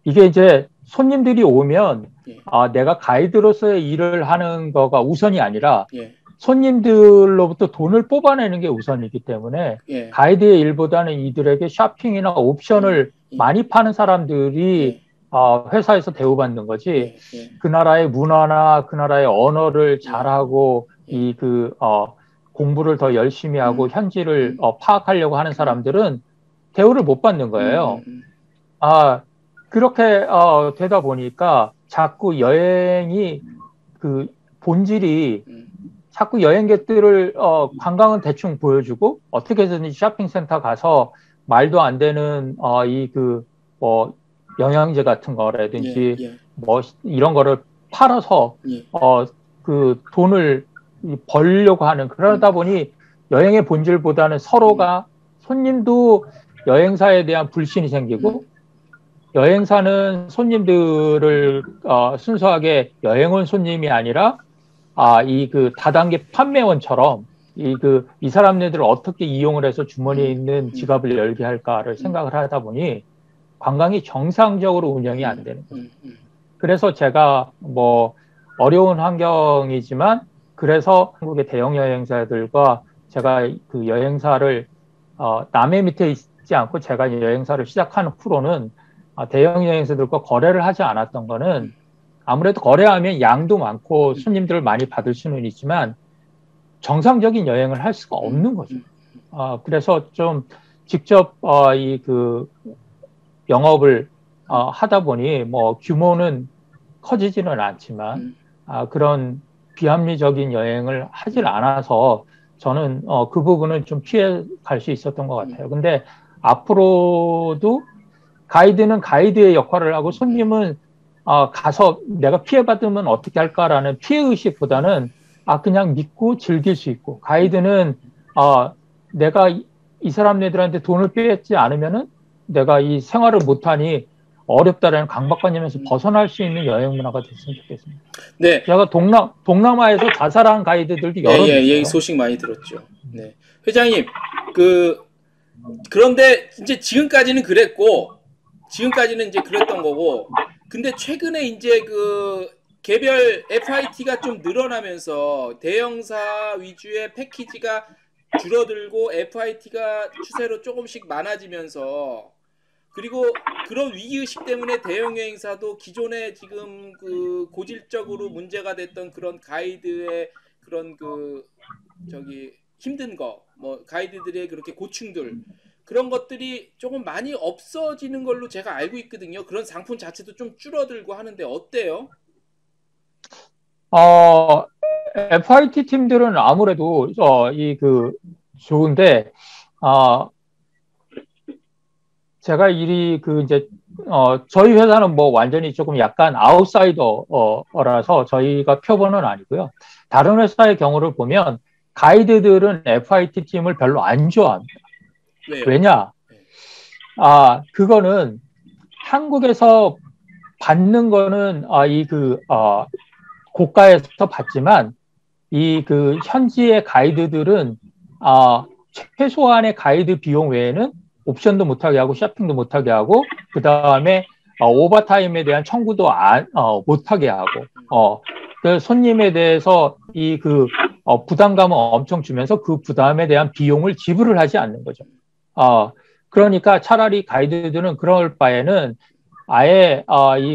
이게 이제 손님들이 오면 내가 가이드로서의 일을 하는 거가 우선이 아니라 손님들로부터 돈을 뽑아내는 게 우선이기 때문에 가이드의 일보다는 이들에게 쇼핑이나 옵션을 많이 파는 사람들이 회사에서 대우받는 거지 그 나라의 문화나 그 나라의 언어를 잘하고 공부를 더 열심히 하고 현지를 파악하려고 하는 사람들은 대우를 못 받는 거예요. 그렇게 되다 보니까 자꾸 여행이 그 본질이 자꾸 여행객들을 관광은 대충 보여주고 어떻게 해서든지 쇼핑센터 가서 말도 안 되는 뭐 영양제 같은 거라든지 뭐 이런 거를 팔아서 그 돈을 벌려고 하는, 그러다 보니 여행의 본질보다는 서로가, 손님도 여행사에 대한 불신이 생기고 여행사는 손님들을 순수하게 여행 온 손님이 아니라 이 그 다단계 판매원처럼 이 사람네들을 어떻게 이용을 해서 주머니에 있는 지갑을 열게 할까를 생각을 하다 보니 관광이 정상적으로 운영이 안 되는 거죠. 그래서 제가 뭐 어려운 환경이지만 그래서 한국의 대형 여행사들과 제가 그 여행사를 남의 밑에 있지 않고 제가 여행사를 시작하는 후로는 대형 여행사들과 거래를 하지 않았던 거는, 아무래도 거래하면 양도 많고 손님들을 많이 받을 수는 있지만 정상적인 여행을 할 수가 없는 거죠. 그래서 좀 직접 그 영업을 하다 보니 뭐 규모는 커지지는 않지만 그런 비합리적인 여행을 하질 않아서 저는 그 부분은 좀 피해 갈 수 있었던 것 같아요. 근데 앞으로도 가이드는 가이드의 역할을 하고 손님은 가서 내가 피해받으면 어떻게 할까라는 피해의식보다는 그냥 믿고 즐길 수 있고, 가이드는 내가 이 사람네들한테 돈을 빼지 않으면은 내가 이 생활을 못하니 어렵다라는 강박관념에서 벗어날 수 있는 여행 문화가 됐으면 좋겠습니다. 네. 제가 동남아에서 자살한 가이드들도 여러 개 있어요. 예, 소식 많이 들었죠. 네. 회장님, 그런데 이제 지금까지는 그랬고, 지금까지는 이제 그랬던 거고, 근데 최근에 이제 그 개별 FIT가 좀 늘어나면서 대형사 위주의 패키지가 줄어들고 FIT가 추세로 조금씩 많아지면서, 그리고 그런 위기의식 때문에 대형 여행사도 기존에 지금 그 고질적으로 문제가 됐던 그런 가이드의 그런 힘든 거, 뭐 가이드들의 그렇게 고충들, 그런 것들이 조금 많이 없어지는 걸로 제가 알고 있거든요. 그런 상품 자체도 좀 줄어들고 하는데 어때요? FIT 팀들은 아무래도 좋은데 제가 이제 저희 회사는 뭐 완전히 조금 약간 아웃사이더라서 저희가 표본은 아니고요. 다른 회사의 경우를 보면 가이드들은 FIT 팀을 별로 안 좋아합니다. 왜요? 왜냐? 그거는 한국에서 받는 거는 고가에서 받지만 현지의 가이드들은 최소한의 가이드 비용 외에는 옵션도 못하게 하고 쇼핑도 못하게 하고, 그 다음에 오버타임에 대한 청구도 못하게 하고, 그 손님에 대해서 부담감을 엄청 주면서 그 부담에 대한 비용을 지불을 하지 않는 거죠. 그러니까 차라리 가이드들은 그럴 바에는 아예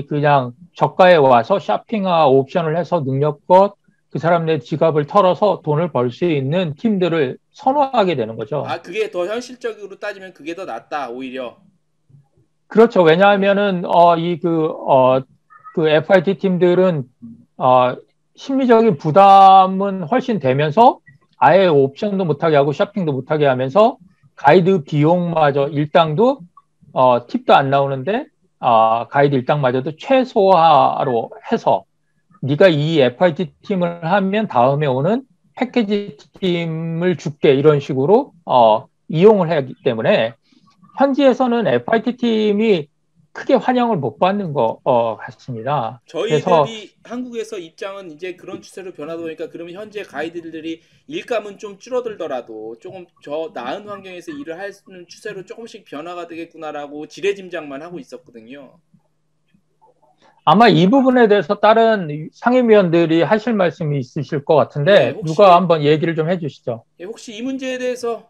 그냥 저가에 와서 쇼핑화 옵션을 해서 능력껏 그 사람들 지갑을 털어서 돈을 벌 수 있는 팀들을 선호하게 되는 거죠. 그게 더 현실적으로 따지면 그게 더 낫다, 오히려. 그렇죠. 왜냐하면은 그 FIT 팀들은 심리적인 부담은 훨씬 되면서 아예 옵션도 못하게 하고 쇼핑도 못하게 하면서 가이드 비용마저 일당도 팁도 안 나오는데 가이드 일당마저도 최소화로 해서 네가 이 FIT 팀을 하면 다음에 오는 패키지 팀을 줄게, 이런 식으로 이용을 하기 때문에 현지에서는 FIT 팀이 크게 환영을 못 받는 것 같습니다. 저희들이 그래서 한국에서 입장은 이제 그런 추세로 변하다 보니까 그러면 현재 가이드들이 일감은 좀 줄어들더라도 조금 나은 환경에서 일을 하는 추세로 조금씩 변화가 되겠구나라고 지레짐작만 하고 있었거든요. 아마 이 부분에 대해서 다른 상임위원들이 하실 말씀이 있으실 것 같은데, 네, 누가 한번 얘기를 좀 해주시죠. 혹시 이 문제에 대해서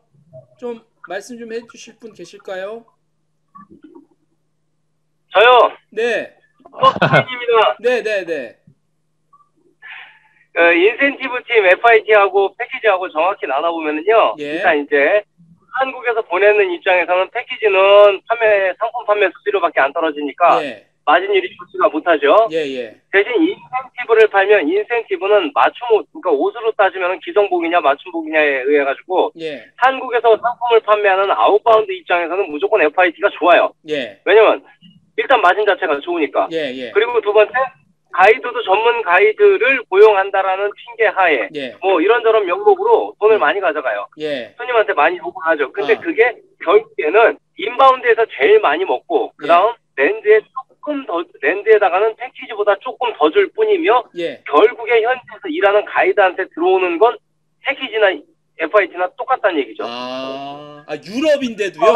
좀 말씀 좀 해주실 분 계실까요? 저요. 네. 주인입니다. 네. 인센티브 팀 FIT하고 패키지하고 정확히 나눠보면은요. 예. 일단 이제 한국에서 보내는 입장에서는 패키지는 상품 판매 수수료밖에 안 떨어지니까 예. 마진율이 좋지가 못하죠. 예, 예. 대신 인센티브를 팔면 인센티브는 그러니까 옷으로 따지면 기성복이냐 맞춤복이냐에 의해 가지고 예. 한국에서 상품을 판매하는 아웃바운드 입장에서는 무조건 FIT가 좋아요. 예. 왜냐면 일단 마진 자체가 좋으니까. 예, 예. 그리고 두 번째 가이드도 전문 가이드를 고용한다라는 핑계 하에 예. 뭐 이런저런 명목으로 돈을 많이 가져가요. 예. 손님한테 많이 요구를 하죠. 근데 아. 그게 결국에는 인바운드에서 제일 많이 먹고 그다음 랜드에다가는 패키지보다 조금 더 줄 뿐이며 예. 결국에 현지에서 일하는 가이드한테 들어오는 건 패키지나 FIT나 똑같다는 얘기죠. 유럽인데도요?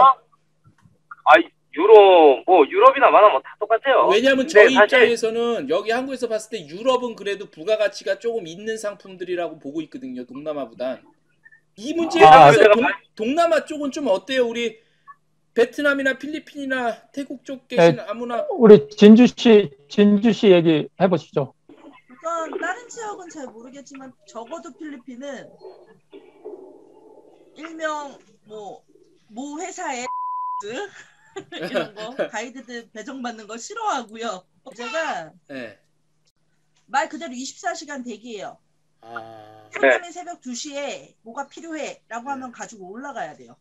유럽이나 마나 다 똑같아요. 왜냐하면 근데 저희 사실 입장에서는 여기 한국에서 봤을 때 유럽은 그래도 부가가치가 조금 있는 상품들이라고 보고 있거든요. 동남아보단. 이 문제에 대해서 동남아 쪽은 좀 어때요? 우리 베트남이나 필리핀이나 태국 쪽 계신 아무나. 우리 진주 씨 얘기 해보시죠. 우선 다른 지역은 잘 모르겠지만 적어도 필리핀은 일명 모 회사의 이런 거 가이드들 배정받는 거 싫어하고요. 제가 네. 말 그대로 24시간 대기예요. 아. 손님이 새벽 2시에 뭐가 필요해 라고 하면 가지고 올라가야 돼요.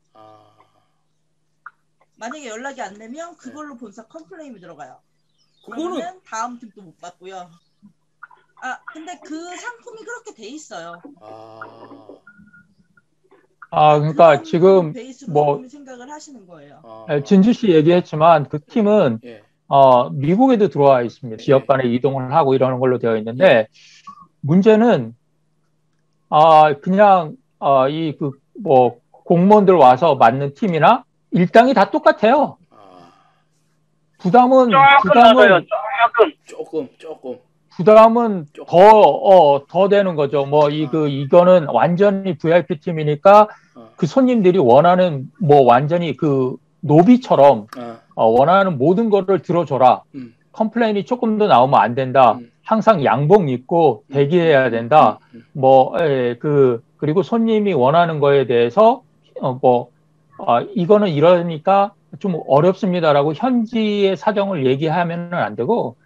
만약에 연락이 안 되면 그걸로 본사 컴플레인이 들어가요. 그거는 다음 팀도 못 받고요. 근데 그 상품이 그렇게 돼 있어요. 그러니까 지금 베이스로 생각을 하시는 거예요. 진주 씨 얘기했지만 그 팀은 예. 미국에도 들어와 있습니다. 지역 간에 이동을 하고 이러는 걸로 되어 있는데 문제는 그냥 공무원들 와서 맞는 팀이나 일당이 다 똑같아요. 부담은 더 되는 거죠. 이거는 완전히 VIP 팀이니까 그 손님들이 원하는 완전히 그 노비처럼 원하는 모든 거를 들어줘라. 컴플레인이 조금 더 나오면 안 된다. 항상 양복 입고 대기해야 된다. 그리고 손님이 원하는 거에 대해서 이거는 이러니까 좀 어렵습니다라고 현지의 사정을 얘기하면은 안 되고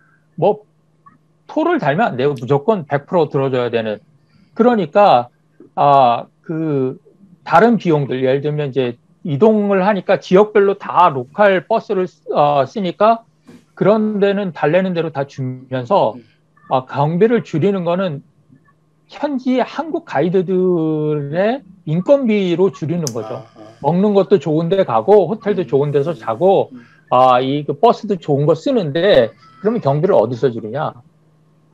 토를 달면 안 돼요. 무조건 100% 들어줘야 되는. 그러니까 다른 비용들 예를 들면 이제 이동을 하니까 지역별로 다 로컬 버스를 쓰니까 그런 데는 달래는 대로 다 주면서 경비를 줄이는 거는 현지 한국 가이드들의 인건비로 줄이는 거죠. 먹는 것도 좋은 데 가고 호텔도 좋은 데서 자고 그 버스도 좋은 거 쓰는데 그러면 경비를 어디서 줄이냐?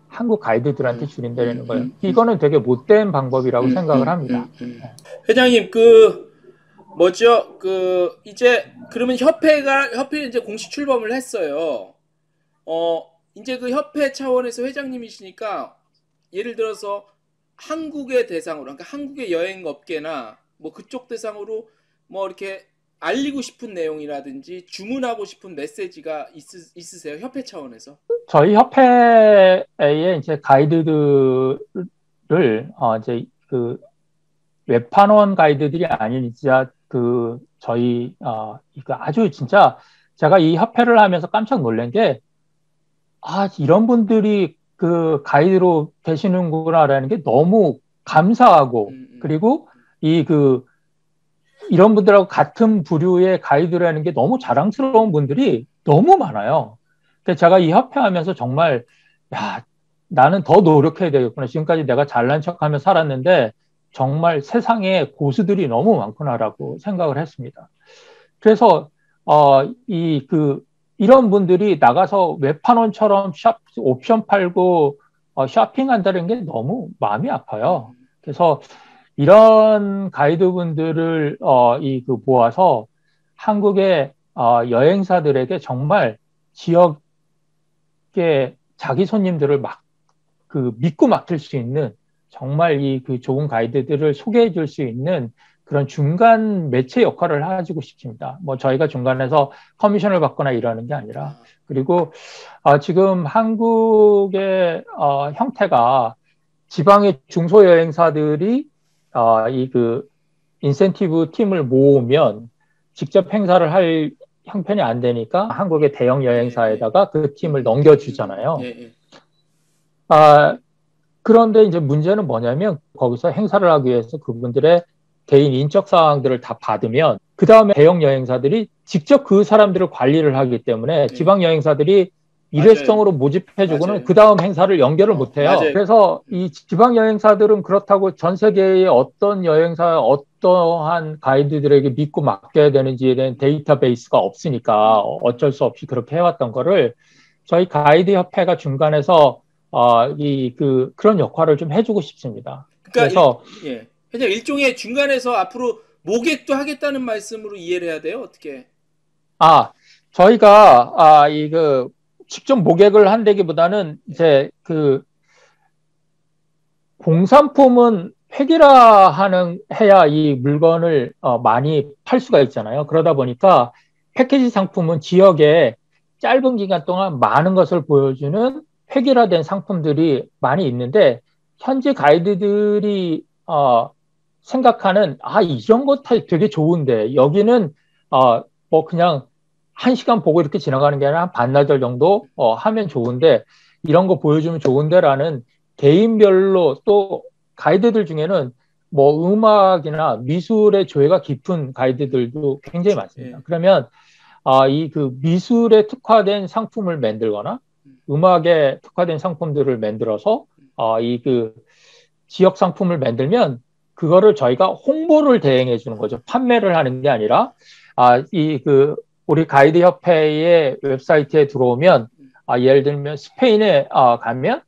한국 가이드들한테 줄인다는 거예요. 이거는 되게 못된 방법이라고 생각을 합니다. 회장님 이제 그러면 협회는 이제 공식 출범을 했어요. 이제 그 협회 차원에서 회장님이시니까 예를 들어서 한국의 대상으로, 그러니까 한국의 여행업계나 그쪽 대상으로 이렇게 알리고 싶은 내용이라든지 주문하고 싶은 메시지가 있으세요? 협회 차원에서? 저희 협회의 이제 가이드들을 이제 그 외판원 가이드들이 아닌 진짜 저희 이거 아주 진짜 제가 이 협회를 하면서 깜짝 놀란 게 이런 분들이 그 가이드로 계시는구나라는 게 너무 감사하고 그리고 이런 분들하고 같은 부류의 가이드라는 게 너무 자랑스러운 분들이 너무 많아요. 그래서 제가 이 협회 하면서 정말 나는 더 노력해야 되겠구나. 지금까지 내가 잘난 척하며 살았는데 정말 세상에 고수들이 너무 많구나라고 생각을 했습니다. 그래서 이런 분들이 나가서 외판원처럼 옵션 팔고 쇼핑한다는 게 너무 마음이 아파요. 그래서 이런 가이드분들을 모아서 한국의 여행사들에게 정말 지역의 자기 손님들을 믿고 맡길 수 있는 정말 좋은 가이드들을 소개해 줄 수 있는 그런 중간 매체 역할을 해주고 싶습니다. 저희가 중간에서 커미션을 받거나 이러는 게 아니라. 그리고 지금 한국의 형태가 지방의 중소여행사들이 이 그 인센티브 팀을 모으면 직접 행사를 할 형편이 안 되니까 한국의 대형 여행사에다가 그 팀을 넘겨주잖아요. 그런데 이제 문제는 뭐냐면 거기서 행사를 하기 위해서 그분들의 개인 인적 사항들을 다 받으면 그 다음에 대형 여행사들이 직접 그 사람들을 관리를 하기 때문에 지방 여행사들이 일회성으로 모집해주고는 그 다음 행사를 연결을 못해요. 그래서 이 지방 여행사들은 그렇다고 전 세계의 어떤 여행사, 어떠한 가이드들에게 믿고 맡겨야 되는지에 대한 데이터베이스가 없으니까 어쩔 수 없이 그렇게 해왔던 거를 저희 가이드 협회가 중간에서 그런 역할을 좀 해주고 싶습니다. 그러니까 그래서 그냥 일종의 중간에서 앞으로 모객도 하겠다는 말씀으로 이해를 해야 돼요. 어떻게? 저희가 직접 모객을 한다기보다는 이제 그 공산품은 해야 이 물건을 많이 팔 수가 있잖아요. 그러다 보니까 패키지 상품은 지역에 짧은 기간 동안 많은 것을 보여주는 획일화된 상품들이 많이 있는데 현지 가이드들이 생각하는 이런 거 되게 좋은데 여기는 뭐 그냥 1시간 보고 이렇게 지나가는 게 아니라 한 반나절 정도 하면 좋은데 이런 거 보여주면 좋은데라는 개인별로 또 가이드들 중에는 뭐 음악이나 미술의 조예가 깊은 가이드들도 굉장히 많습니다. 그러면 그 미술에 특화된 상품을 만들거나 음악에 특화된 상품들을 만들어서 그 지역 상품을 만들면 그거를 저희가 홍보를 대행해 주는 거죠. 판매를 하는 게 아니라 우리 가이드 협회의 웹사이트에 들어오면 예를 들면 스페인에 가면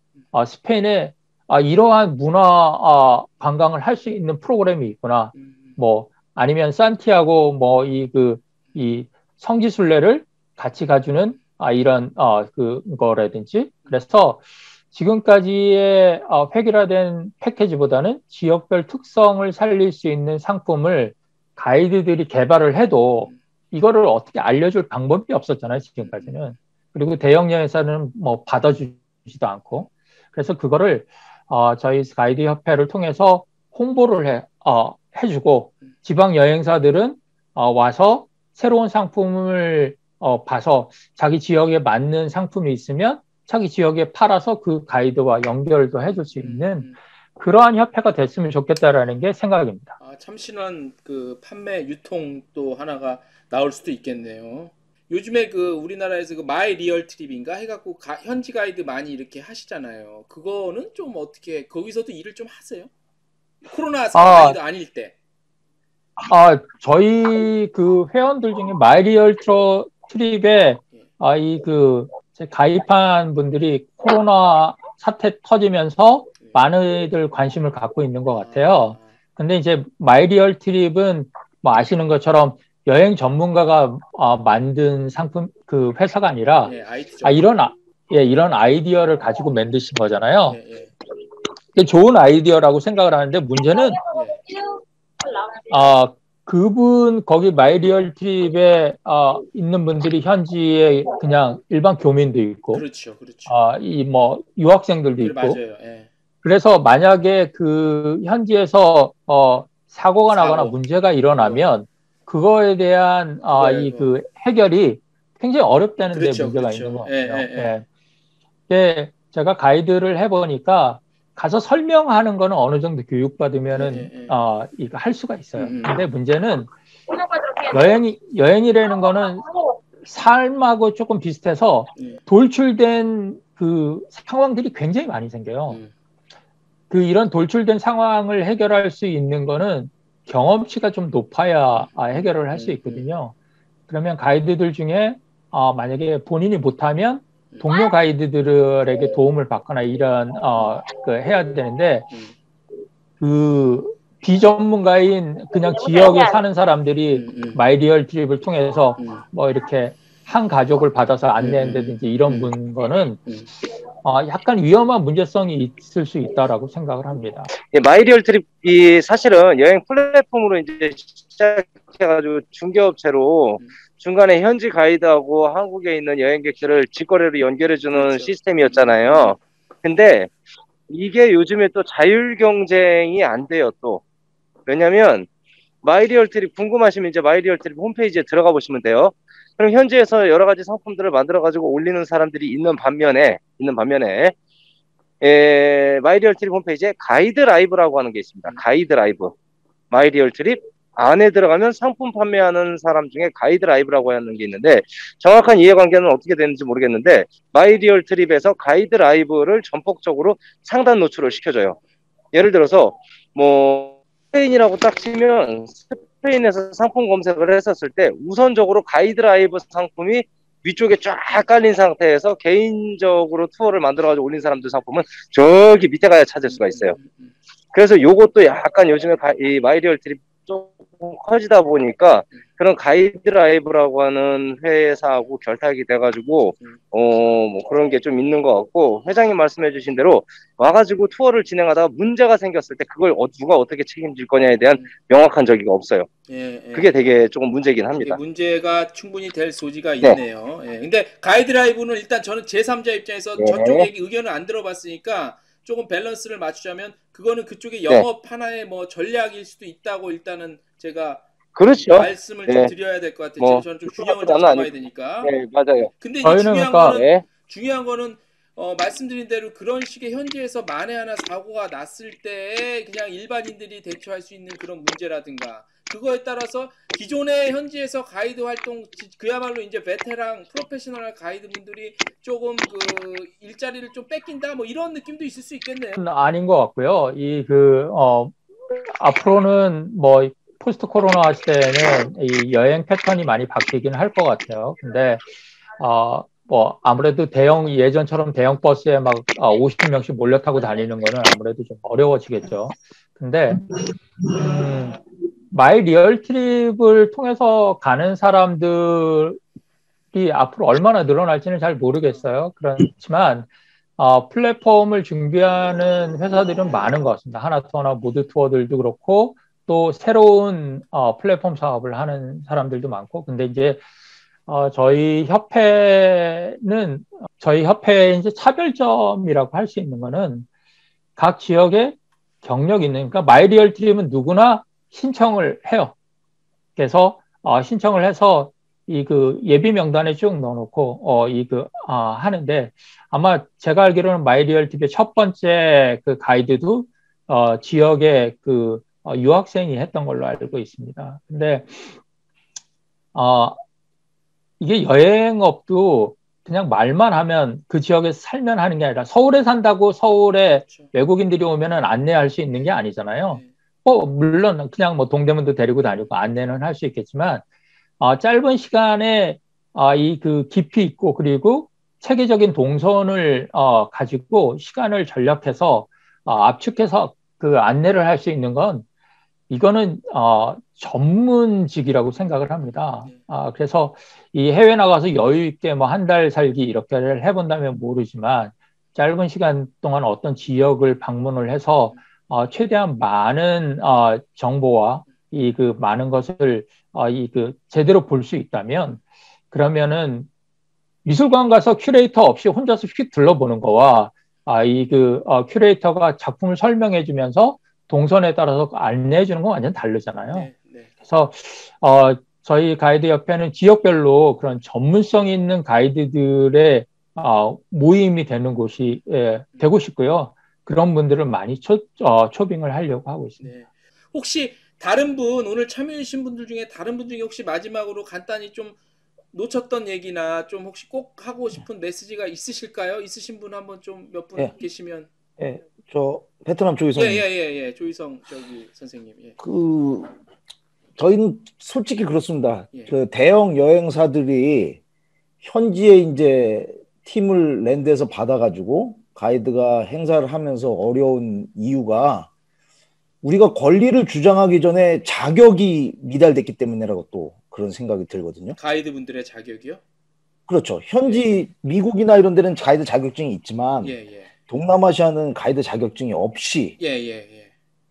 스페인에 이러한 문화 관광을 할 수 있는 프로그램이 있구나. 뭐 아니면 산티아고 뭐 이 성지순례를 같이 가주는 이런 그거라든지 그래서 지금까지의 획일화된 패키지보다는 지역별 특성을 살릴 수 있는 상품을 가이드들이 개발을 해도 이거를 어떻게 알려줄 방법이 없었잖아요, 지금까지는. 그리고 대형 여행사는 뭐 받아주지도 않고. 그래서 그거를 저희 가이드 협회를 통해서 홍보를 해주고 지방 여행사들은 와서 새로운 상품을 봐서 자기 지역에 맞는 상품이 있으면 자기 지역에 팔아서 그 가이드와 연결도 해줄 수 있는 그러한 협회가 됐으면 좋겠다라는 게 생각입니다. 참신한 그 판매 유통 또 하나가 나올 수도 있겠네요. 요즘에 그 우리나라에서 그 마이 리얼 트립인가 해갖고 현지 가이드 많이 이렇게 하시잖아요. 그거는 좀 어떻게 거기서도 일을 좀 하세요? 코로나 상황이 아닐 때. 저희 그 회원들 중에 마이 리얼 트립에 가입한 분들이 코로나 사태 터지면서 많이들 관심을 갖고 있는 것 같아요. 근데 이제 마이 리얼 트립은 뭐 아시는 것처럼 여행 전문가가 만든 상품 그 회사가 아니라 이런 아이디어를 가지고 만드신 거잖아요. 좋은 아이디어라고 생각을 하는데 문제는 그분 거기 마이 리얼 트립에 있는 분들이 현지에 그냥 일반 교민도 있고, 그렇죠. 이 뭐 유학생들도 있고, 맞아요. 그래서 만약에 그 현지에서 사고가 나거나 문제가 일어나면 그거에 대한 그 해결이 굉장히 어렵다는 데 문제가 있는 것 같아요. 제가 가이드를 해보니까 가서 설명하는 거는 어느 정도 교육받으면은 이거 할 수가 있어요. 근데 문제는 여행이라는 거는 삶하고 조금 비슷해서 돌출된 그 상황들이 굉장히 많이 생겨요. 이런 돌출된 상황을 해결할 수 있는 거는 경험치가 좀 높아야 해결을 할 수 있거든요. 그러면 가이드들 중에 만약에 본인이 못하면 동료 가이드들에게 도움을 받거나 이런 해야 되는데 그 비전문가인 그냥 지역에 사는 사람들이 마이 리얼 트립을 통해서 뭐 이렇게 한 가족을 받아서 안내한다든지 이런 거는 약간 위험한 문제성이 있을 수 있다라고 생각을 합니다. 마이 리얼 트립이 사실은 여행 플랫폼으로 이제 시작해가지고 중개업체로 중간에 현지 가이드하고 한국에 있는 여행객들을 직거래로 연결해주는 시스템이었잖아요. 근데 이게 요즘에 또 자율 경쟁이 안 돼요, 또. 왜냐면, 마이리얼트립 궁금하시면 이제 마이리얼트립 홈페이지에 들어가 보시면 돼요. 그럼 현지에서 여러 가지 상품들을 만들어가지고 올리는 사람들이 있는 반면에, 마이리얼트립 홈페이지에 가이드 라이브라고 하는 게 있습니다. 가이드 라이브. 마이리얼트립 안에 들어가면 상품 판매하는 사람 중에 가이드 라이브라고 하는 게 있는데, 정확한 이해관계는 어떻게 되는지 모르겠는데, 마이리얼트립에서 가이드 라이브를 전폭적으로 상단 노출을 시켜줘요. 예를 들어서 뭐 스페인이라고 딱 치면 스페인에서 상품 검색을 했었을 때 우선적으로 가이드 라이브 상품이 위쪽에 쫙 깔린 상태에서 개인적으로 투어를 만들어가지고 올린 사람들 상품은 저기 밑에 가야 찾을 수가 있어요. 그래서 요것도 약간 요즘에 이 마이리얼트립 조금 커지다 보니까 그런 가이드 라이브라고 하는 회사하고 결탁이 돼가지고 뭐 그런 게 좀 있는 것 같고, 회장님 말씀해주신 대로 와가지고 투어를 진행하다가 문제가 생겼을 때 그걸 누가 어떻게 책임질 거냐에 대한 명확한 저기가 없어요. 그게 되게 조금 문제긴 합니다. 문제가 충분히 될 소지가 있네요. 근데 가이드 라이브는 일단 저는 제3자 입장에서 저쪽 얘기 의견을 안 들어봤으니까 조금 밸런스를 맞추자면 그거는 그쪽의 영업 하나의 뭐 전략일 수도 있다고 일단은 제가 그렇죠. 말씀을 좀 드려야 될 것 같아요. 저는 좀 균형을 좀 잡아야 되니까. 네, 맞아요. 근데 이제 중요한 거는 말씀드린 대로 그런 식의 현지에서 만에 하나 사고가 났을 때 그냥 일반인들이 대처할 수 있는 그런 문제라든가, 그거에 따라서 기존의 현지에서 가이드 활동, 그야말로 이제 베테랑 프로페셔널 가이드분들이 조금 그 일자리를 좀 뺏긴다 뭐 이런 느낌도 있을 수 있겠네요. 아닌 것 같고요. 앞으로는 뭐 포스트 코로나 시대에는 이 여행 패턴이 많이 바뀌긴 할 것 같아요. 근데 뭐 아무래도 예전처럼 대형 버스에 막 50명씩 몰려 타고 다니는 거는 아무래도 좀 어려워지겠죠. 근데 마이 리얼 트립을 통해서 가는 사람들이 앞으로 얼마나 늘어날지는 잘 모르겠어요. 그렇지만 플랫폼을 준비하는 회사들은 많은 것 같습니다. 하나투어나 모드투어들도 그렇고 또 새로운 플랫폼 사업을 하는 사람들도 많고. 근데 이제 저희 협회의 이제 차별점이라고 할 수 있는 거는 각 지역에 경력이 있는, 그러니까 마이리얼 트립은 누구나 신청을 해요. 그래서 신청을 해서 그 예비 명단에 쭉 넣어놓고 하는데, 아마 제가 알기로는 마이리얼 TV의 첫 번째 그 가이드도 지역의 그 유학생이 했던 걸로 알고 있습니다. 근데 이게 여행업도 그냥 말만 하면 그 지역에서 살면 하는 게 아니라, 서울에 산다고 서울에 외국인들이 오면은 안내할 수 있는 게 아니잖아요. 물론 그냥 뭐 동대문도 데리고 다니고 안내는 할 수 있겠지만 짧은 시간에 이 그 깊이 있고 그리고 체계적인 동선을 가지고 시간을 전략해서 압축해서 그 안내를 할 수 있는 건, 이거는 전문직이라고 생각을 합니다. 그래서 이 해외 나가서 여유 있게 뭐 한 달 살기 이렇게를 해본다면 모르지만, 짧은 시간 동안 어떤 지역을 방문을 해서 최대한 많은 정보와 이 그 많은 것을 제대로 볼 수 있다면, 그러면은 미술관 가서 큐레이터 없이 혼자서 휙 둘러보는 거와 큐레이터가 작품을 설명해 주면서 동선에 따라서 안내해 주는 건 완전 다르잖아요. 그래서 저희 가이드 협회는 지역별로 그런 전문성 있는 가이드들의 모임이 되는 곳이 되고 싶고요. 그런 분들을 많이 초빙을 하려고 하고 있습니다. 혹시 다른 분, 오늘 참여해 주신 분들 중에 다른 분 중에 혹시 마지막으로 간단히 좀 놓쳤던 얘기나 좀 혹시 꼭 하고 싶은 메시지가 있으실까요? 있으신 분 한번 좀 몇 분 계시면. 저 베트남 조희성. 조희성 선생님. 저희는 솔직히 그렇습니다. 그 대형 여행사들이 현지에 이제 팀을 랜드에서 받아가지고 가이드가 행사를 하면서 어려운 이유가, 우리가 권리를 주장하기 전에 자격이 미달됐기 때문이라고 또 그런 생각이 들거든요. 가이드분들의 자격이요? 그렇죠. 현지 미국이나 이런 데는 가이드 자격증이 있지만 동남아시아는 가이드 자격증이 없이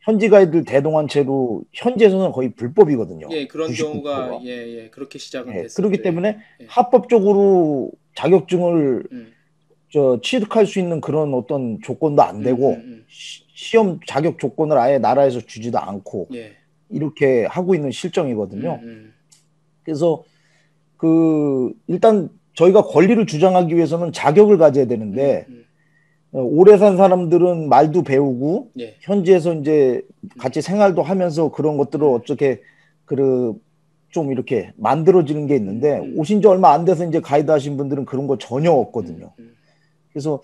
현지 가이드를 대동한채로 현지에서는 거의 불법이거든요. 그런 99%가. 경우가 그렇게 시작은 됐었죠. 그렇기 때문에 합법적으로 자격증을 취득할 수 있는 그런 어떤 조건도 안 되고 시험 자격 조건을 아예 나라에서 주지도 않고 예. 이렇게 하고 있는 실정이거든요. 그래서 그 일단 저희가 권리를 주장하기 위해서는 자격을 가져야 되는데 오래 산 사람들은 말도 배우고 예. 현지에서 이제 같이 생활도 하면서 그런 것들을 어떻게 좀 이렇게 만들어지는 게 있는데 오신 지 얼마 안 돼서 이제 가이드 하신 분들은 그런 거 전혀 없거든요. 그래서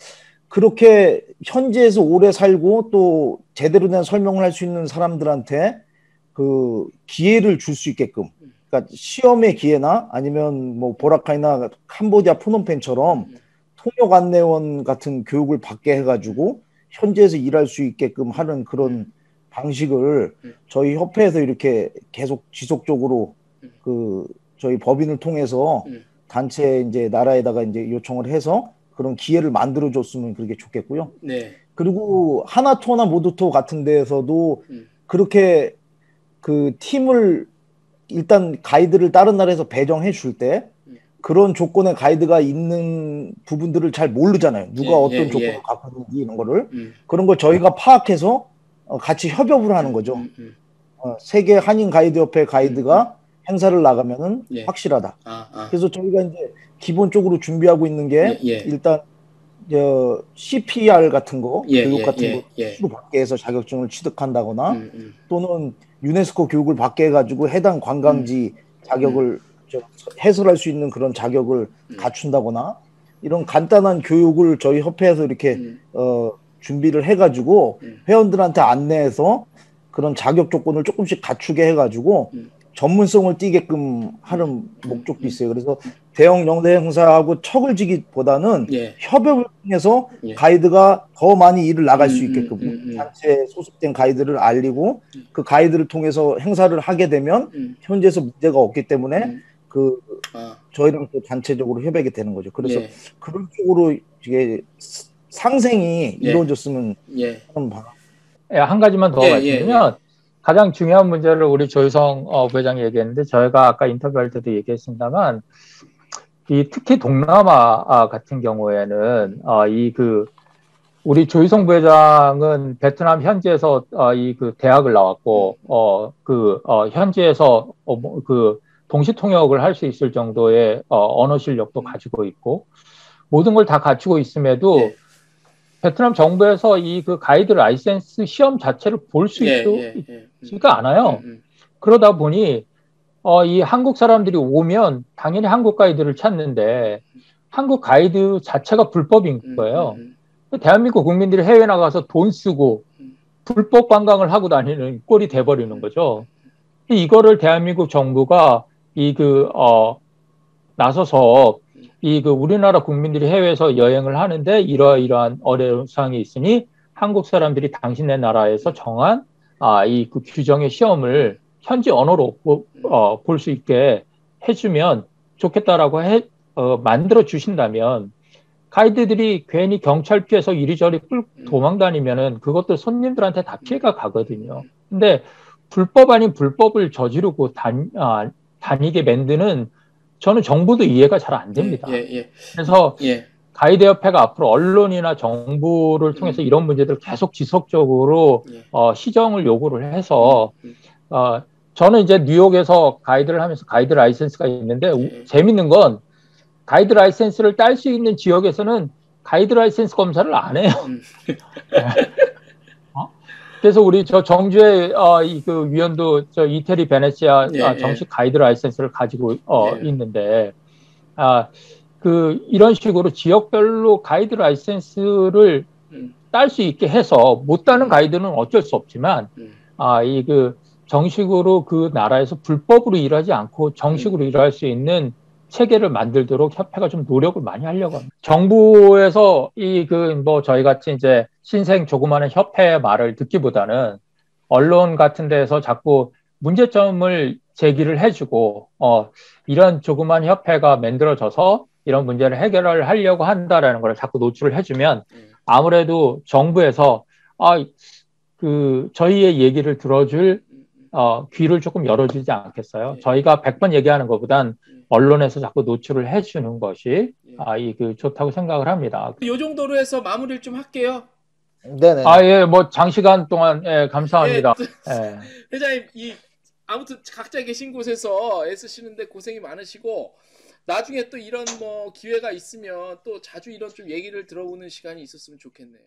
그렇게 현지에서 오래 살고 또 제대로 된 설명을 할 수 있는 사람들한테 그 기회를 줄 수 있게끔, 그러니까 시험의 기회나 아니면 뭐 보라카이나 캄보디아 프놈펜처럼 통역 안내원 같은 교육을 받게 해가지고 현지에서 일할 수 있게끔 하는 그런 방식을 저희 협회에서 이렇게 계속 지속적으로 그 저희 법인을 통해서 단체 이제 나라에다가 이제 요청을 해서 그런 기회를 만들어 줬으면 그렇게 좋겠고요. 네. 그리고 하나투어나 모두투어 같은 데에서도 그렇게 그 팀을 일단 가이드를 다른 나라에서 배정해 줄 때 그런 조건의 가이드가 있는 부분들을 잘 모르잖아요. 누가 어떤 조건을 갖고 있는지 이런 거를. 그런 걸 저희가 파악해서 같이 협업을 하는 거죠. 세계 한인 가이드 협회 가이드가 행사를 나가면은 확실하다. 그래서 저희가 이제 기본적으로 준비하고 있는 게 일단 CPR 같은 거, 교육 같은 거 수로 받게 해서 자격증을 취득한다거나 또는 유네스코 교육을 받게 해가지고 해당 관광지 자격을 해설할 수 있는 그런 자격을 갖춘다거나 이런 간단한 교육을 저희 협회에서 이렇게 준비를 해가지고 회원들한테 안내해서 그런 자격 조건을 조금씩 갖추게 해가지고 전문성을 띠게끔 하는 목적도 있어요. 그래서 대형 영대 행사하고 척을 지기보다는 협업을 통해서 가이드가 더 많이 일을 나갈 수 있게끔 단체에 소속된 가이드를 알리고 그 가이드를 통해서 행사를 하게 되면 현지에서 문제가 없기 때문에 저희랑 또 단체적으로 협약이 되는 거죠. 그래서 그런 쪽으로 이게 상생이 이루어졌으면 하는 바람. 한 가지만 더 말씀드리면 가장 중요한 문제를 우리 조유성 부회장이 얘기했는데 저희가 아까 인터뷰할 때도 얘기했습니다만 특히 동남아 같은 경우에는 우리 조유성 부회장은 베트남 현지에서 대학을 나왔고 현지에서 동시 통역을 할 수 있을 정도의 언어 실력도 가지고 있고 모든 걸 다 갖추고 있음에도 베트남 정부에서 가이드 라이센스 시험 자체를 볼 수 있지가 않아요. 그러다 보니 이 한국 사람들이 오면 당연히 한국 가이드를 찾는데 한국 가이드 자체가 불법인 거예요. 대한민국 국민들이 해외 나가서 돈 쓰고 불법 관광을 하고 다니는 꼴이 돼버리는 거죠. 이거를 대한민국 정부가 나서서 우리나라 국민들이 해외에서 여행을 하는데 이러이러한 어려운 사항이 있으니 한국 사람들이 당신네 나라에서 정한 그 규정의 시험을 현지 언어로 볼 수 있게 해주면 좋겠다라고 만들어 주신다면 가이드들이 괜히 경찰 피해서 이리저리 도망 다니면은 그것도 손님들한테 다 피해가 가거든요. 근데 불법 아닌 불법을 저지르고 다니게 만드는 저는 정부도 이해가 잘 안 됩니다. 그래서 가이드 협회가 앞으로 언론이나 정부를 통해서 이런 문제들을 계속 지속적으로 시정을 요구를 해서 저는 이제 뉴욕에서 가이드를 하면서 가이드 라이센스가 있는데 재밌는 건 가이드 라이센스를 딸 수 있는 지역에서는 가이드 라이센스 검사를 안 해요. 그래서 우리 정주의 그 위원도 이태리 베네치아 정식 가이드 라이센스를 가지고 있는데 이런 식으로 지역별로 가이드 라이센스를 딸 수 있게 해서 못 따는 가이드는 어쩔 수 없지만 정식으로 그 나라에서 불법으로 일하지 않고 정식으로 일할 수 있는 체계를 만들도록 협회가 좀 노력을 많이 하려고 합니다. 정부에서 저희 같이 이제 신생 조그마한 협회의 말을 듣기보다는 언론 같은 데서 자꾸 문제점을 제기를 해주고 이런 조그만 협회가 만들어져서 이런 문제를 해결을 하려고 한다라는 걸 자꾸 노출을 해주면 아무래도 정부에서 저희의 얘기를 들어줄 귀를 조금 열어주지 않겠어요? 예. 저희가 100번 얘기하는 것보단 예. 언론에서 자꾸 노출을 해주는 것이 예. 좋다고 생각을 합니다. 이 정도로 해서 마무리를 좀 할게요. 네네. 예, 뭐 장시간 동안 감사합니다. 예. 회장님 아무튼 각자 계신 곳에서 애쓰시는데 고생이 많으시고 나중에 또 이런 뭐 기회가 있으면 또 자주 이런 좀 얘기를 들어보는 시간이 있었으면 좋겠네요.